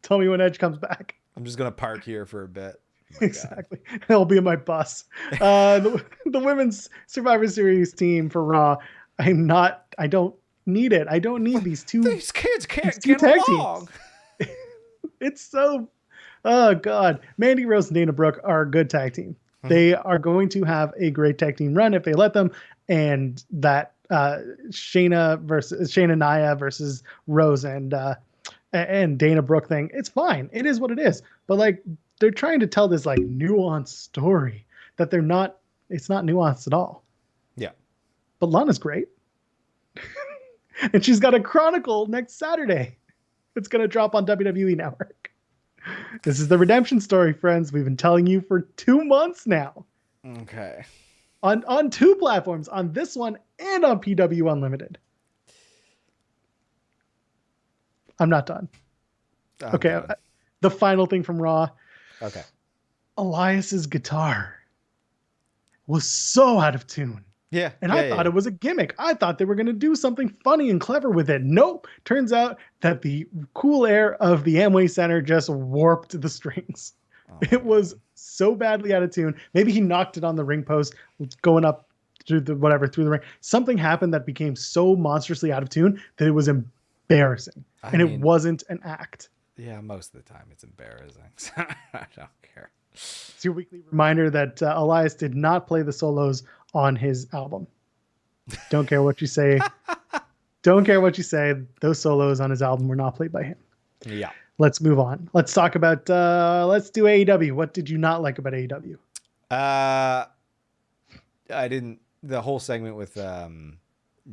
Tell me when Edge comes back. I'm just gonna park here for a bit. Exactly. It'll be in my bus. The women's Survivor Series team for Raw. I don't need it. I don't need these two. These kids can't get along. It's so, oh God. Mandy Rose and Dana Brooke are a good tag team. Mm-hmm. They are going to have a great tag team run if they let them. And that Shayna Nia versus Rose and Dana Brooke thing, it's fine. It is what it is. But, like, they're trying to tell this, like, nuanced story that it's not nuanced at all. Yeah. But Lana's great. And she's got a Chronicle next Saturday. It's going to drop on WWE Network. This is the redemption story, friends. We've been telling you for 2 months now. Okay. On 2 platforms, on this one and on PW Unlimited. I'm not done. Okay. The final thing from Raw. Okay. Elias's guitar was so out of tune. Yeah. And I thought it was a gimmick. I thought they were going to do something funny and clever with it. Nope. Turns out that the cool air of the Amway Center just warped the strings. It was so badly out of tune. Maybe he knocked it on the ring post going up through the ring. Something happened that became so monstrously out of tune that it was embarrassing. It wasn't an act. Yeah, most of the time it's embarrassing. I don't care. It's your weekly reminder that Elias did not play the solos on his album. Don't care what you say. Don't care what you say. Those solos on his album were not played by him. Yeah. Let's move on. Let's talk about, let's do AEW. What did you not like about AEW? The whole segment with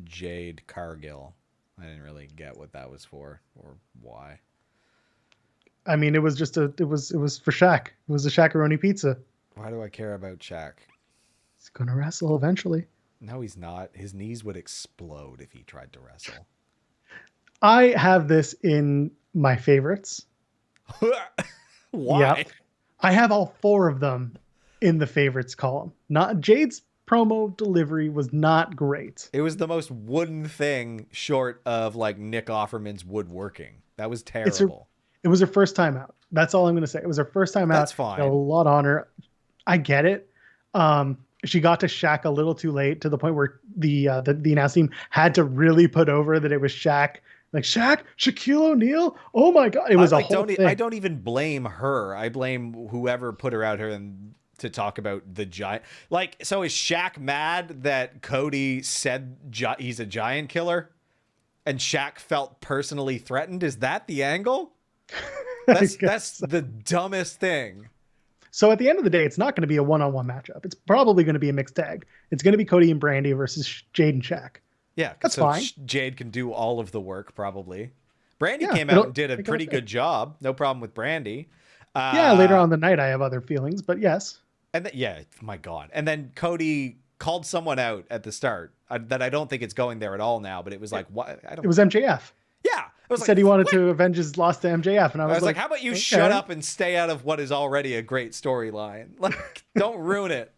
Jade Cargill, I didn't really get what that was for or why. I mean, it was just it was for Shaq. It was a Shaq-a-roni pizza. Why do I care about Shaq? He's going to wrestle eventually. No, he's not. His knees would explode if he tried to wrestle. I have this in my favorites. Why? Yep. I have all 4 of them in the favorites column. Not Jade's promo delivery was not great. It was the most wooden thing short of, like, Nick Offerman's woodworking. That was terrible. It was her first time out. That's all I'm going to say. It was her first time out. That's fine. A lot on her. I get it. She got to Shaq a little too late to the point where the announce team had to really put over that it was Shaq. Like, Shaq, Shaquille O'Neal. Oh my God. It was a whole thing. I don't even blame her. I blame whoever put her out here to talk about the giant. Like, so is Shaq mad that Cody said he's a giant killer and Shaq felt personally threatened? Is that the angle? That's the dumbest thing. So at the end of the day, it's not going to be a one-on-one matchup. It's probably going to be a mixed tag. It's going to be Cody and Brandy versus Jade and Shaq. Yeah, that's fine. Jade can do all of the work, probably. Brandy came out and did a pretty good job. No problem with Brandy. Yeah, later on in the night, I have other feelings, but yes. And my God. And then Cody called someone out at the start that I don't think it's going there at all now, but it was like, what? It was MJF. Yeah. He said he wanted to avenge his loss to MJF. And I was like, how about you shut up and stay out of what is already a great storyline? Like, don't ruin it.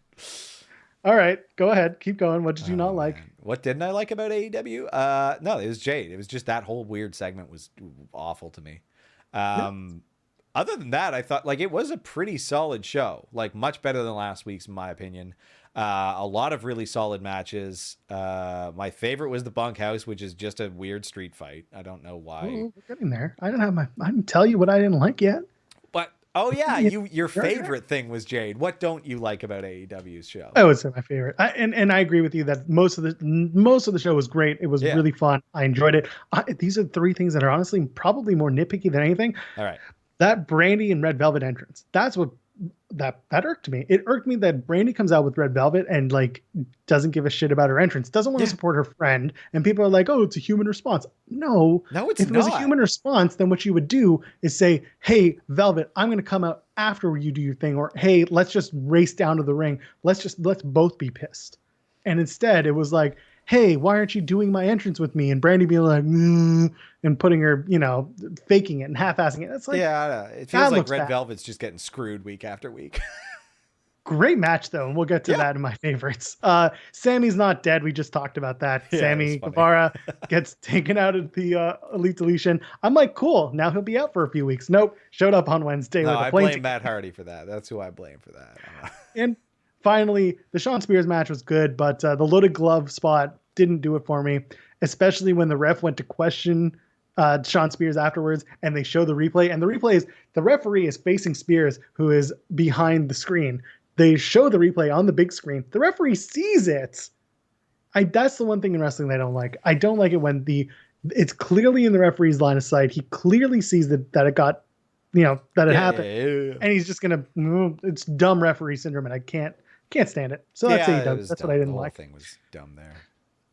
All right, go ahead. Keep going. What did you not like? Man. What didn't I like about AEW? No, it was Jade. It was just that whole weird segment was awful to me. Other than that, I thought like it was a pretty solid show, like much better than last week's, in my opinion. A lot of really solid matches. My favorite was the bunkhouse, which is just a weird street fight. I don't know why. Ooh, we're getting there. I didn't tell you what I didn't like yet. But your favorite thing was Jade. What don't you like about AEW's show? I would say my favorite. And I agree with you that most of the show was great. It was really fun. I enjoyed it. These are three things that are honestly probably more nitpicky than anything. All right. That Brandy and Red Velvet entrance. That's what that irked me. It irked me that Brandy comes out with Red Velvet and like doesn't give a shit about her entrance, doesn't want to support her friend, and people are like, "Oh, it's a human response." No, it's not. If it was a human response, then what you would do is say, "Hey, Velvet, I'm going to come out after you do your thing," or "Hey, let's just race down to the ring. Let's both be pissed." And instead, it was like, "Hey, why aren't you doing my entrance with me?" And Brandy being like, and putting her, faking it and half-assing it. It's like, it feels like Red Velvet's just getting screwed week after week. Great match though, and we'll get to that in my favorites. Sammy's not dead. We just talked about that. Yeah, Sammy Guevara gets taken out of the Elite Deletion. I'm like, cool. Now he'll be out for a few weeks. Nope. Showed up on Wednesday. No, I blame Matt Hardy for that. That's who I blame for that. And finally, the Shawn Spears match was good, but the loaded glove spot didn't do it for me, especially when the ref went to question Shawn Spears afterwards, and they show the replay. And the replay is the referee is facing Spears, who is behind the screen. They show the replay on the big screen. The referee sees it. That's the one thing in wrestling that I don't like. I don't like it when it's clearly in the referee's line of sight. He clearly sees that it got, that it happened. And he's just going to, it's dumb referee syndrome, and I can't stand it. So that's AEW. That's what I didn't like. The whole thing was dumb there.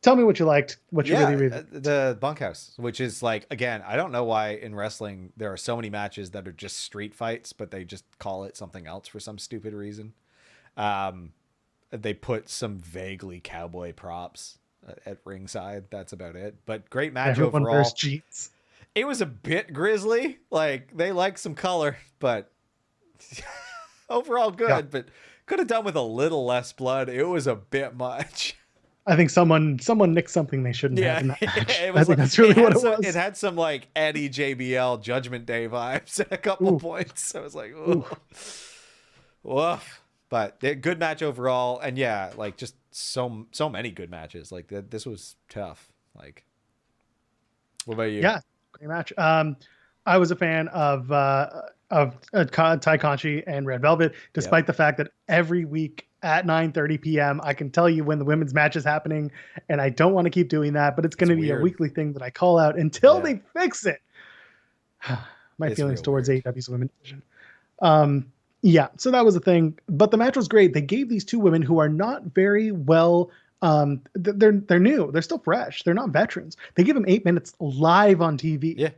Tell me what you liked, what you really the bunkhouse, which is like, again, I don't know why in wrestling there are so many matches that are just street fights, but they just call it something else for some stupid reason. They put some vaguely cowboy props at ringside. That's about it. But great match overall. It was a bit grisly. Like they like some color, but overall good. Yeah. But could have done with a little less blood. It was a bit much. I think someone nicked something they shouldn't have in that match. I think that's really what it was. It had some like Eddie JBL Judgment Day vibes at a couple points. I was like, woof. But good match overall, and like just so many good matches. Like this was tough. Like, what about you? Yeah, great match. I was a fan of Ty Conchi and Red Velvet, despite the fact that every week at 9:30 p.m. I can tell you when the women's match is happening, and I don't want to keep doing that, but it's going to be a weekly thing that I call out until they fix it. My feelings towards AEW's women's division. Yeah, so that was a thing, but the match was great. They gave these two women who are not very well, they're new, they're still fresh, they're not veterans. They give them 8 minutes live on TV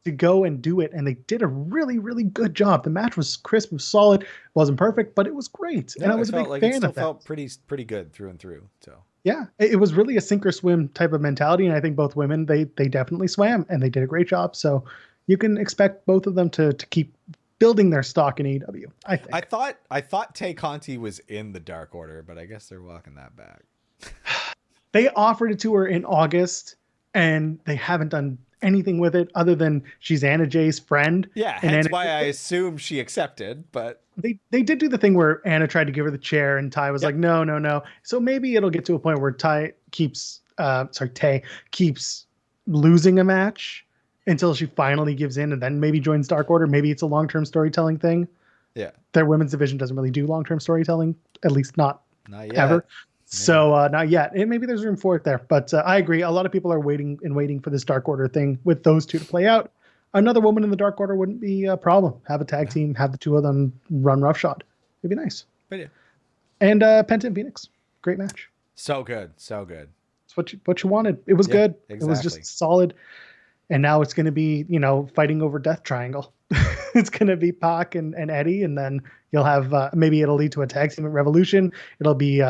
to go and do it, and they did a really, really good job. The match was crisp, was solid, wasn't perfect, but it was great, and I was a big fan of that. It felt pretty good through and through. So yeah, it was really a sink or swim type of mentality, and I think both women they definitely swam, and they did a great job. So you can expect both of them to keep building their stock in AEW, I think. I thought Tay Conti was in the Dark Order, but I guess they're walking that back. They offered it to her in August, and they haven't done anything with it other than she's Anna Jay's friend. Yeah, hence why I assume she accepted, but they did do the thing where Anna tried to give her the chair, and Ty was like, no. So maybe it'll get to a point where Tay keeps losing a match until she finally gives in and then maybe joins Dark Order. Maybe it's a long-term storytelling thing. Yeah. Their women's division doesn't really do long-term storytelling, at least not yet. Ever. Yeah. So not yet. And maybe there's room for it there. But I agree. A lot of people are waiting for this Dark Order thing with those two to play out. Another woman in the Dark Order wouldn't be a problem. Have a tag team, have the two of them run roughshod. It'd be nice. But yeah. And Penta and Phoenix. Great match. So good. So good. It's what you wanted. It was good. Exactly. It was just solid. and now it's going to be, fighting over Death Triangle. It's going to be Pac and Eddie, and then you'll have maybe it'll lead to a tag team at Revolution. It'll be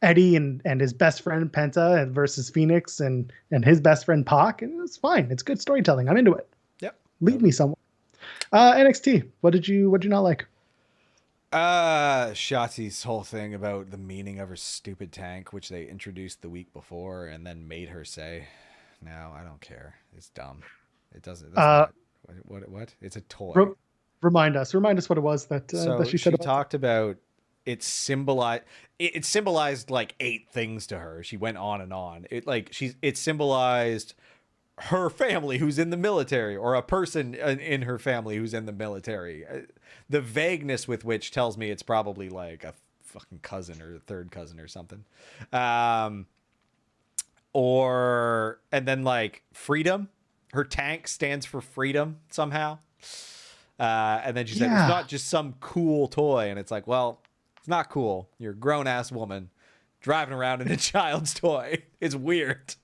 Eddie and his best friend Penta versus Phoenix and his best friend Pac, and it's fine. It's good storytelling. I'm into it. Yep. Lead me somewhere. NXT. What did you not like? Shotzi's whole thing about the meaning of her stupid tank, which they introduced the week before and then made her say, "No, I don't care. It's dumb. It doesn't. What? It's a toy." Remind us what it was that she said. She talked about it symbolized like 8 things to her. She went on and on. It symbolized her family who's in the military, or a person in her family who's in the military. The vagueness with which tells me it's probably like a fucking cousin or a third cousin or something. And then like freedom. Her tank stands for freedom somehow. And then she said, it's not just some cool toy. And it's like, well, it's not cool. You're a grown ass woman driving around in a child's toy. It's weird.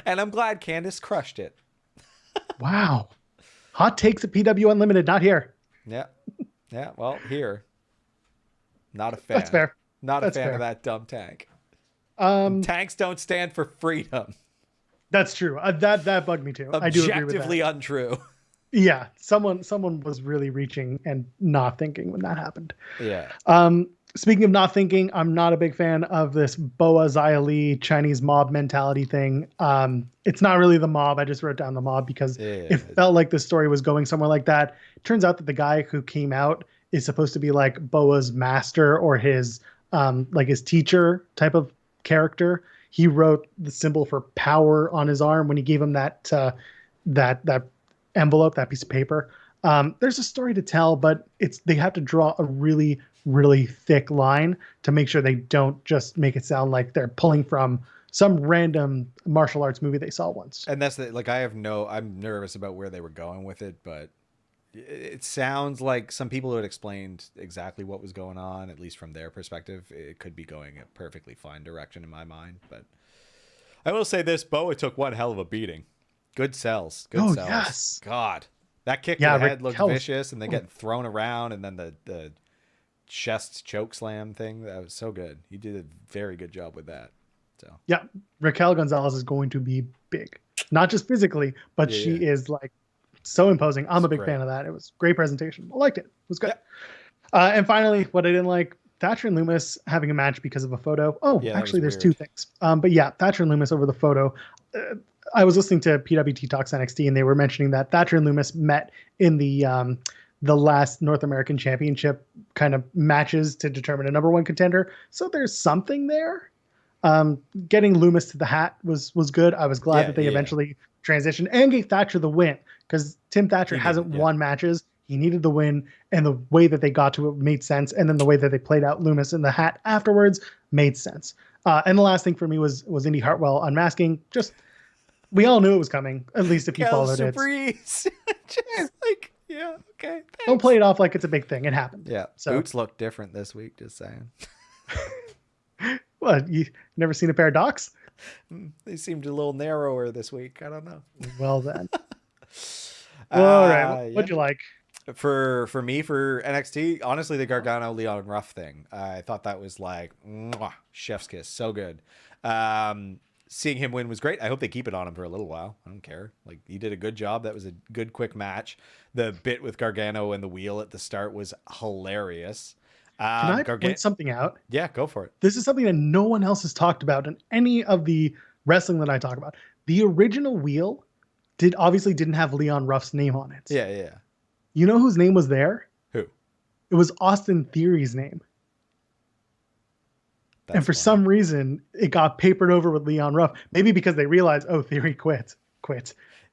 And I'm glad Candice crushed it. Wow. Hot takes at PW Unlimited, not here. Yeah. Yeah. Well, here. Not a fan. That's fair. Not a fan of that dumb tank. Tanks don't stand for freedom. That's true. That bugged me too. I do agree with that. Objectively untrue. Yeah. Someone was really reaching and not thinking when that happened. Yeah. Speaking of not thinking, I'm not a big fan of this Boa Xia Li Chinese mob mentality thing. It's not really the mob. I just wrote down the mob because it felt like the story was going somewhere like that. It turns out that the guy who came out is supposed to be like Boa's master or his his teacher type of character. He wrote the symbol for power on his arm when he gave him that envelope, that piece of paper. There's a story to tell, but they have to draw a really, really thick line to make sure they don't just make it sound like they're pulling from some random martial arts movie they saw once. And that's I'm nervous about where they were going with it, but it sounds like some people who had explained exactly what was going on, at least from their perspective. It could be going a perfectly fine direction in my mind, but I will say this: Boa took one hell of a beating. Good sells. Good sells. Yes. God, that kick to the head looked vicious, and they get thrown around, and then the chest choke slam thing, that was so good. He did a very good job with that. So yeah, Raquel Gonzalez is going to be big, not just physically, but she is like so imposing. I'm a big fan of that. It was a great presentation. I liked it. It was good. And finally, what I didn't like, Thatcher and Loomis having a match because of a photo. Actually, there's 2 things. But yeah, Thatcher and Loomis over the photo. I was listening to PWT Talks NXT, and they were mentioning that Thatcher and Loomis met in the last North American Championship kind of matches to determine a number 1 contender. So there's something there. Getting Loomis to the hat was good. I was glad that they eventually transitioned and gave Thatcher the win, because Tim Thatcher hasn't won matches. He needed the win, and the way that they got to it made sense. And then the way that they played out Loomis in the hat afterwards made sense. And the last thing for me was Indy Hartwell unmasking. Just, we all knew it was coming, at least if you followed it. Just like, yeah, okay. Thanks. Don't play it off like it's a big thing. It happened. Yeah. So boots look different this week, just saying. What, you never seen a pair of Docs? They seemed a little narrower this week. I don't know. Well then. All right. What'd you like? For me, for NXT, honestly, the Gargano Leon Ruff thing. I thought that was like chef's kiss. So good. Seeing him win was great. I hope they keep it on him for a little while. I don't care. Like, he did a good job. That was a good, quick match. The bit with Gargano and the wheel at the start was hilarious. Can I point something out? Yeah, go for it. This is something that no one else has talked about in any of the wrestling that I talk about. The original wheel obviously didn't have Leon Ruff's name on it. Yeah. You know whose name was there? Who? It was Austin Theory's name. And for some reason, it got papered over with Leon Ruff. Maybe because they realized, Theory quit.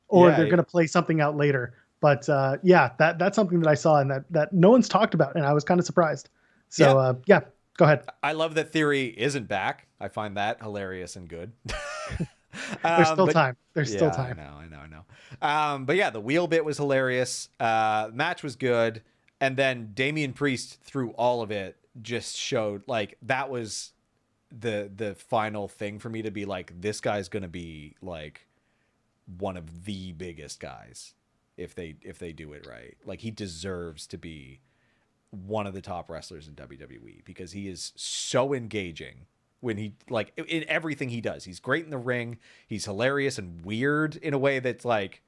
Or they're going to play something out later. But that's something that I saw and that no one's talked about. And I was kind of surprised. So, go ahead. I love that Theory isn't back. I find that hilarious and good. There's still time. There's still time. I know. But yeah, the wheel bit was hilarious. Match was good. And then Damian Priest, through all of it, just showed, like, that was the final thing for me to be like, this guy's going to be, like, one of the biggest guys if they do it right. Like, he deserves to be one of the top wrestlers in WWE because he is so engaging when he, like, in everything he does. He's great in the ring. He's hilarious and weird in a way that's like,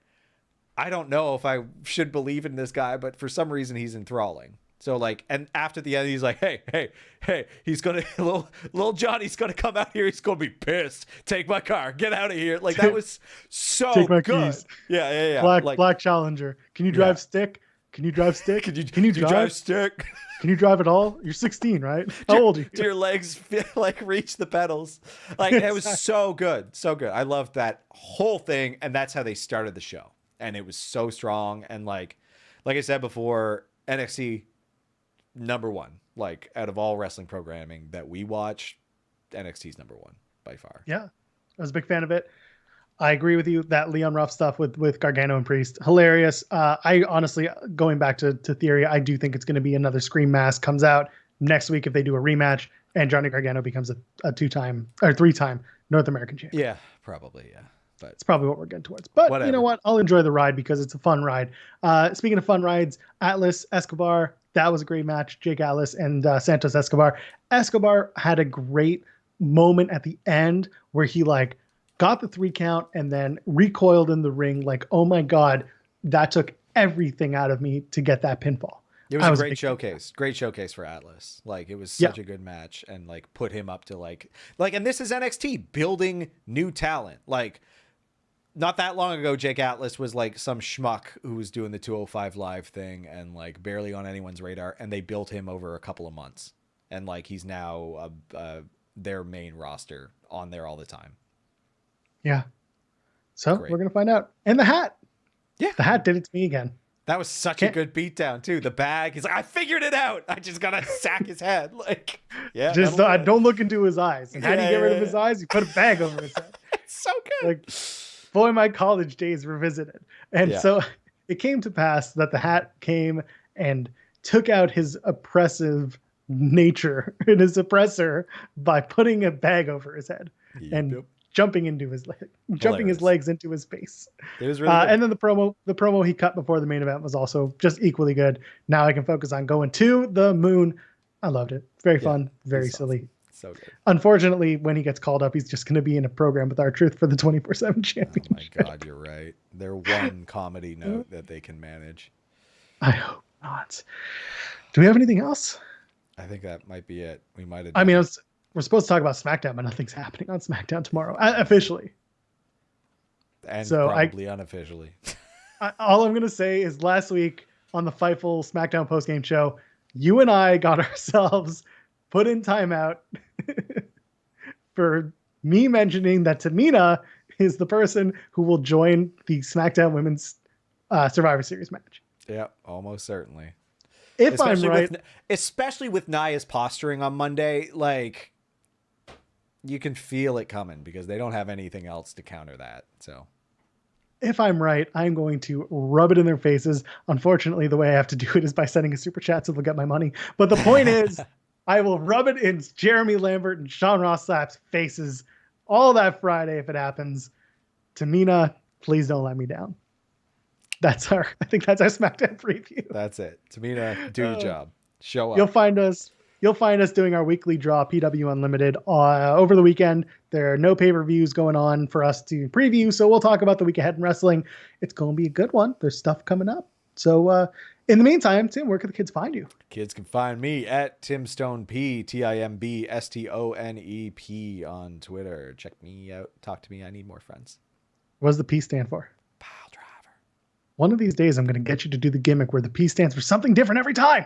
I don't know if I should believe in this guy, but for some reason he's enthralling. So, like, and after the end, he's like, hey, he's going to, little Johnny's going to come out here. He's going to be pissed. Take my car. Get out of here. Like, that was so Take my good. Keys. Yeah. Black Challenger. Can you drive stick? Can you drive stick? Can you drive stick? Can you drive at all? You're 16, right? How old are you? Do your legs like reach the pedals? Like, it was so good. So good. I loved that whole thing. And that's how they started the show. And it was so strong. And like I said before, NXT number one, like, out of all wrestling programming that we watch, NXT's number one by far. Yeah, I was a big fan of it. I agree with you that Leon Ruff stuff with Gargano and Priest, hilarious. I honestly, going back to theory, I do think it's going to be another Scream Mask comes out next week if they do a rematch and Johnny Gargano becomes a 2-time or 3-time North American champion. Yeah, probably. Yeah. But it's probably what we're getting towards. But whatever. You know what? I'll enjoy the ride because it's a fun ride. Speaking of fun rides, Atlas Escobar, that was a great match. Jake Atlas and Santos Escobar. Escobar had a great moment at the end where he like got the 3 count and then recoiled in the ring. Like, oh my God, that took everything out of me to get that pinfall. It was a great showcase. Great showcase for Atlas. Like, it was such a good match and like put him up to like, and this is NXT building new talent. Like, not that long ago, Jake Atlas was like some schmuck who was doing the 205 Live thing and like barely on anyone's radar. And they built him over a couple of months. And like, he's now their main roster on there all the time. Yeah. So we're going to find out. And the hat. Yeah. The hat did it to me again. That was such a good beatdown too. The bag. He's like, I figured it out. I just got to sack his head. Like, yeah. Just don't look into his eyes. And how do you get rid of his eyes? You put a bag over his head. It's so good. Like, boy, my college days revisited. And so it came to pass that the hat came and took out his oppressive nature and his oppressor by putting a bag over his head and jumping into his his legs into his face. It was really good. And then the promo he cut before the main event was also just equally good. Now I can focus on going to the moon. I loved it. Very fun, very silly. Awesome. So good. Unfortunately, when he gets called up, he's just going to be in a program with R-Truth for the 24/7 championship. Oh my God, you're right. They're one comedy note that they can manage. I hope not. Do we have anything else? I think that might be it. We might have. I mean, we're supposed to talk about SmackDown, but nothing's happening on SmackDown tomorrow officially. And so probably unofficially. All I'm going to say is last week on the Fightful SmackDown postgame show, you and I got ourselves put in timeout for me mentioning that Tamina is the person who will join the SmackDown Women's Survivor Series match. Yeah, almost certainly. I'm right. Especially with Nia's posturing on Monday, like, you can feel it coming because they don't have anything else to counter that. So if I'm right, I'm going to rub it in their faces. Unfortunately, the way I have to do it is by sending a super chat so they'll get my money. But the point is, I will rub it in Jeremy Lambert and Sean Ross Sapp's faces all that Friday if it happens. Tamina, please don't let me down. I think that's our SmackDown preview. That's it. Tamina, do your job. Show up. You'll find us doing our weekly draw, PW Unlimited, over the weekend. There are no pay-per-views going on for us to preview, so we'll talk about the week ahead in wrestling. It's going to be a good one. There's stuff coming up. So in the meantime, Tim, where can the kids find you? Kids can find me at TimStoneP, TIMBSTONEP on Twitter. Check me out. Talk to me. I need more friends. What does the P stand for? Pile driver. One of these days, I'm going to get you to do the gimmick where the P stands for something different every time.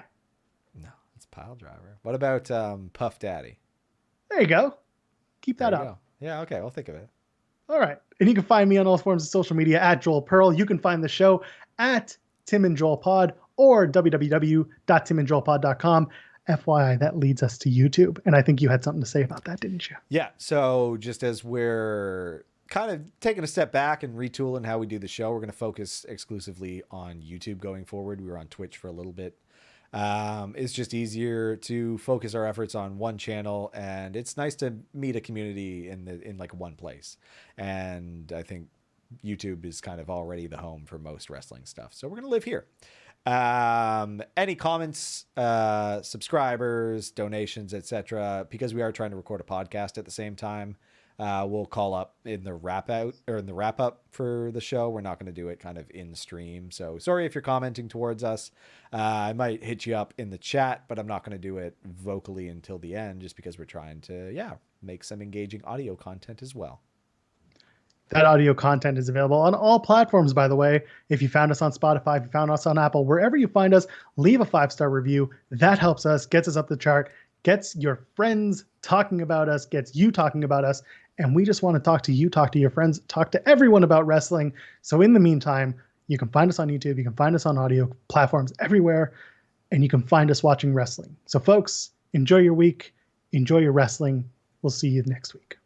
No, it's pile driver. What about Puff Daddy? There you go. Keep that up. Go. Yeah, okay. I'll think of it. All right. And you can find me on all forms of social media at Joel Pearl. You can find the show at Tim and Joel Pod or www.timandjoelpod.com. FYI, that leads us to YouTube. And I think you had something to say about that, didn't you? Yeah. So just as we're kind of taking a step back and retooling how we do the show, we're going to focus exclusively on YouTube going forward. We were on Twitch for a little bit. It's just easier to focus our efforts on one channel, and it's nice to meet a community in like one place. And I think YouTube is kind of already the home for most wrestling stuff. So we're going to live here. Any comments, subscribers, donations, etc., because we are trying to record a podcast at the same time, we'll call up in the wrap up for the show. We're not going to do it kind of in stream. So sorry if you're commenting towards us. I might hit you up in the chat, but I'm not going to do it vocally until the end, just because we're trying to, make some engaging audio content as well. That audio content is available on all platforms, by the way. If you found us on Spotify, if you found us on Apple, wherever you find us, leave a 5-star review. That helps us, gets us up the chart, gets your friends talking about us, gets you talking about us. And we just want to talk to you, talk to your friends, talk to everyone about wrestling. So in the meantime, you can find us on YouTube, you can find us on audio platforms everywhere, and you can find us watching wrestling. So folks, enjoy your week, enjoy your wrestling. We'll see you next week.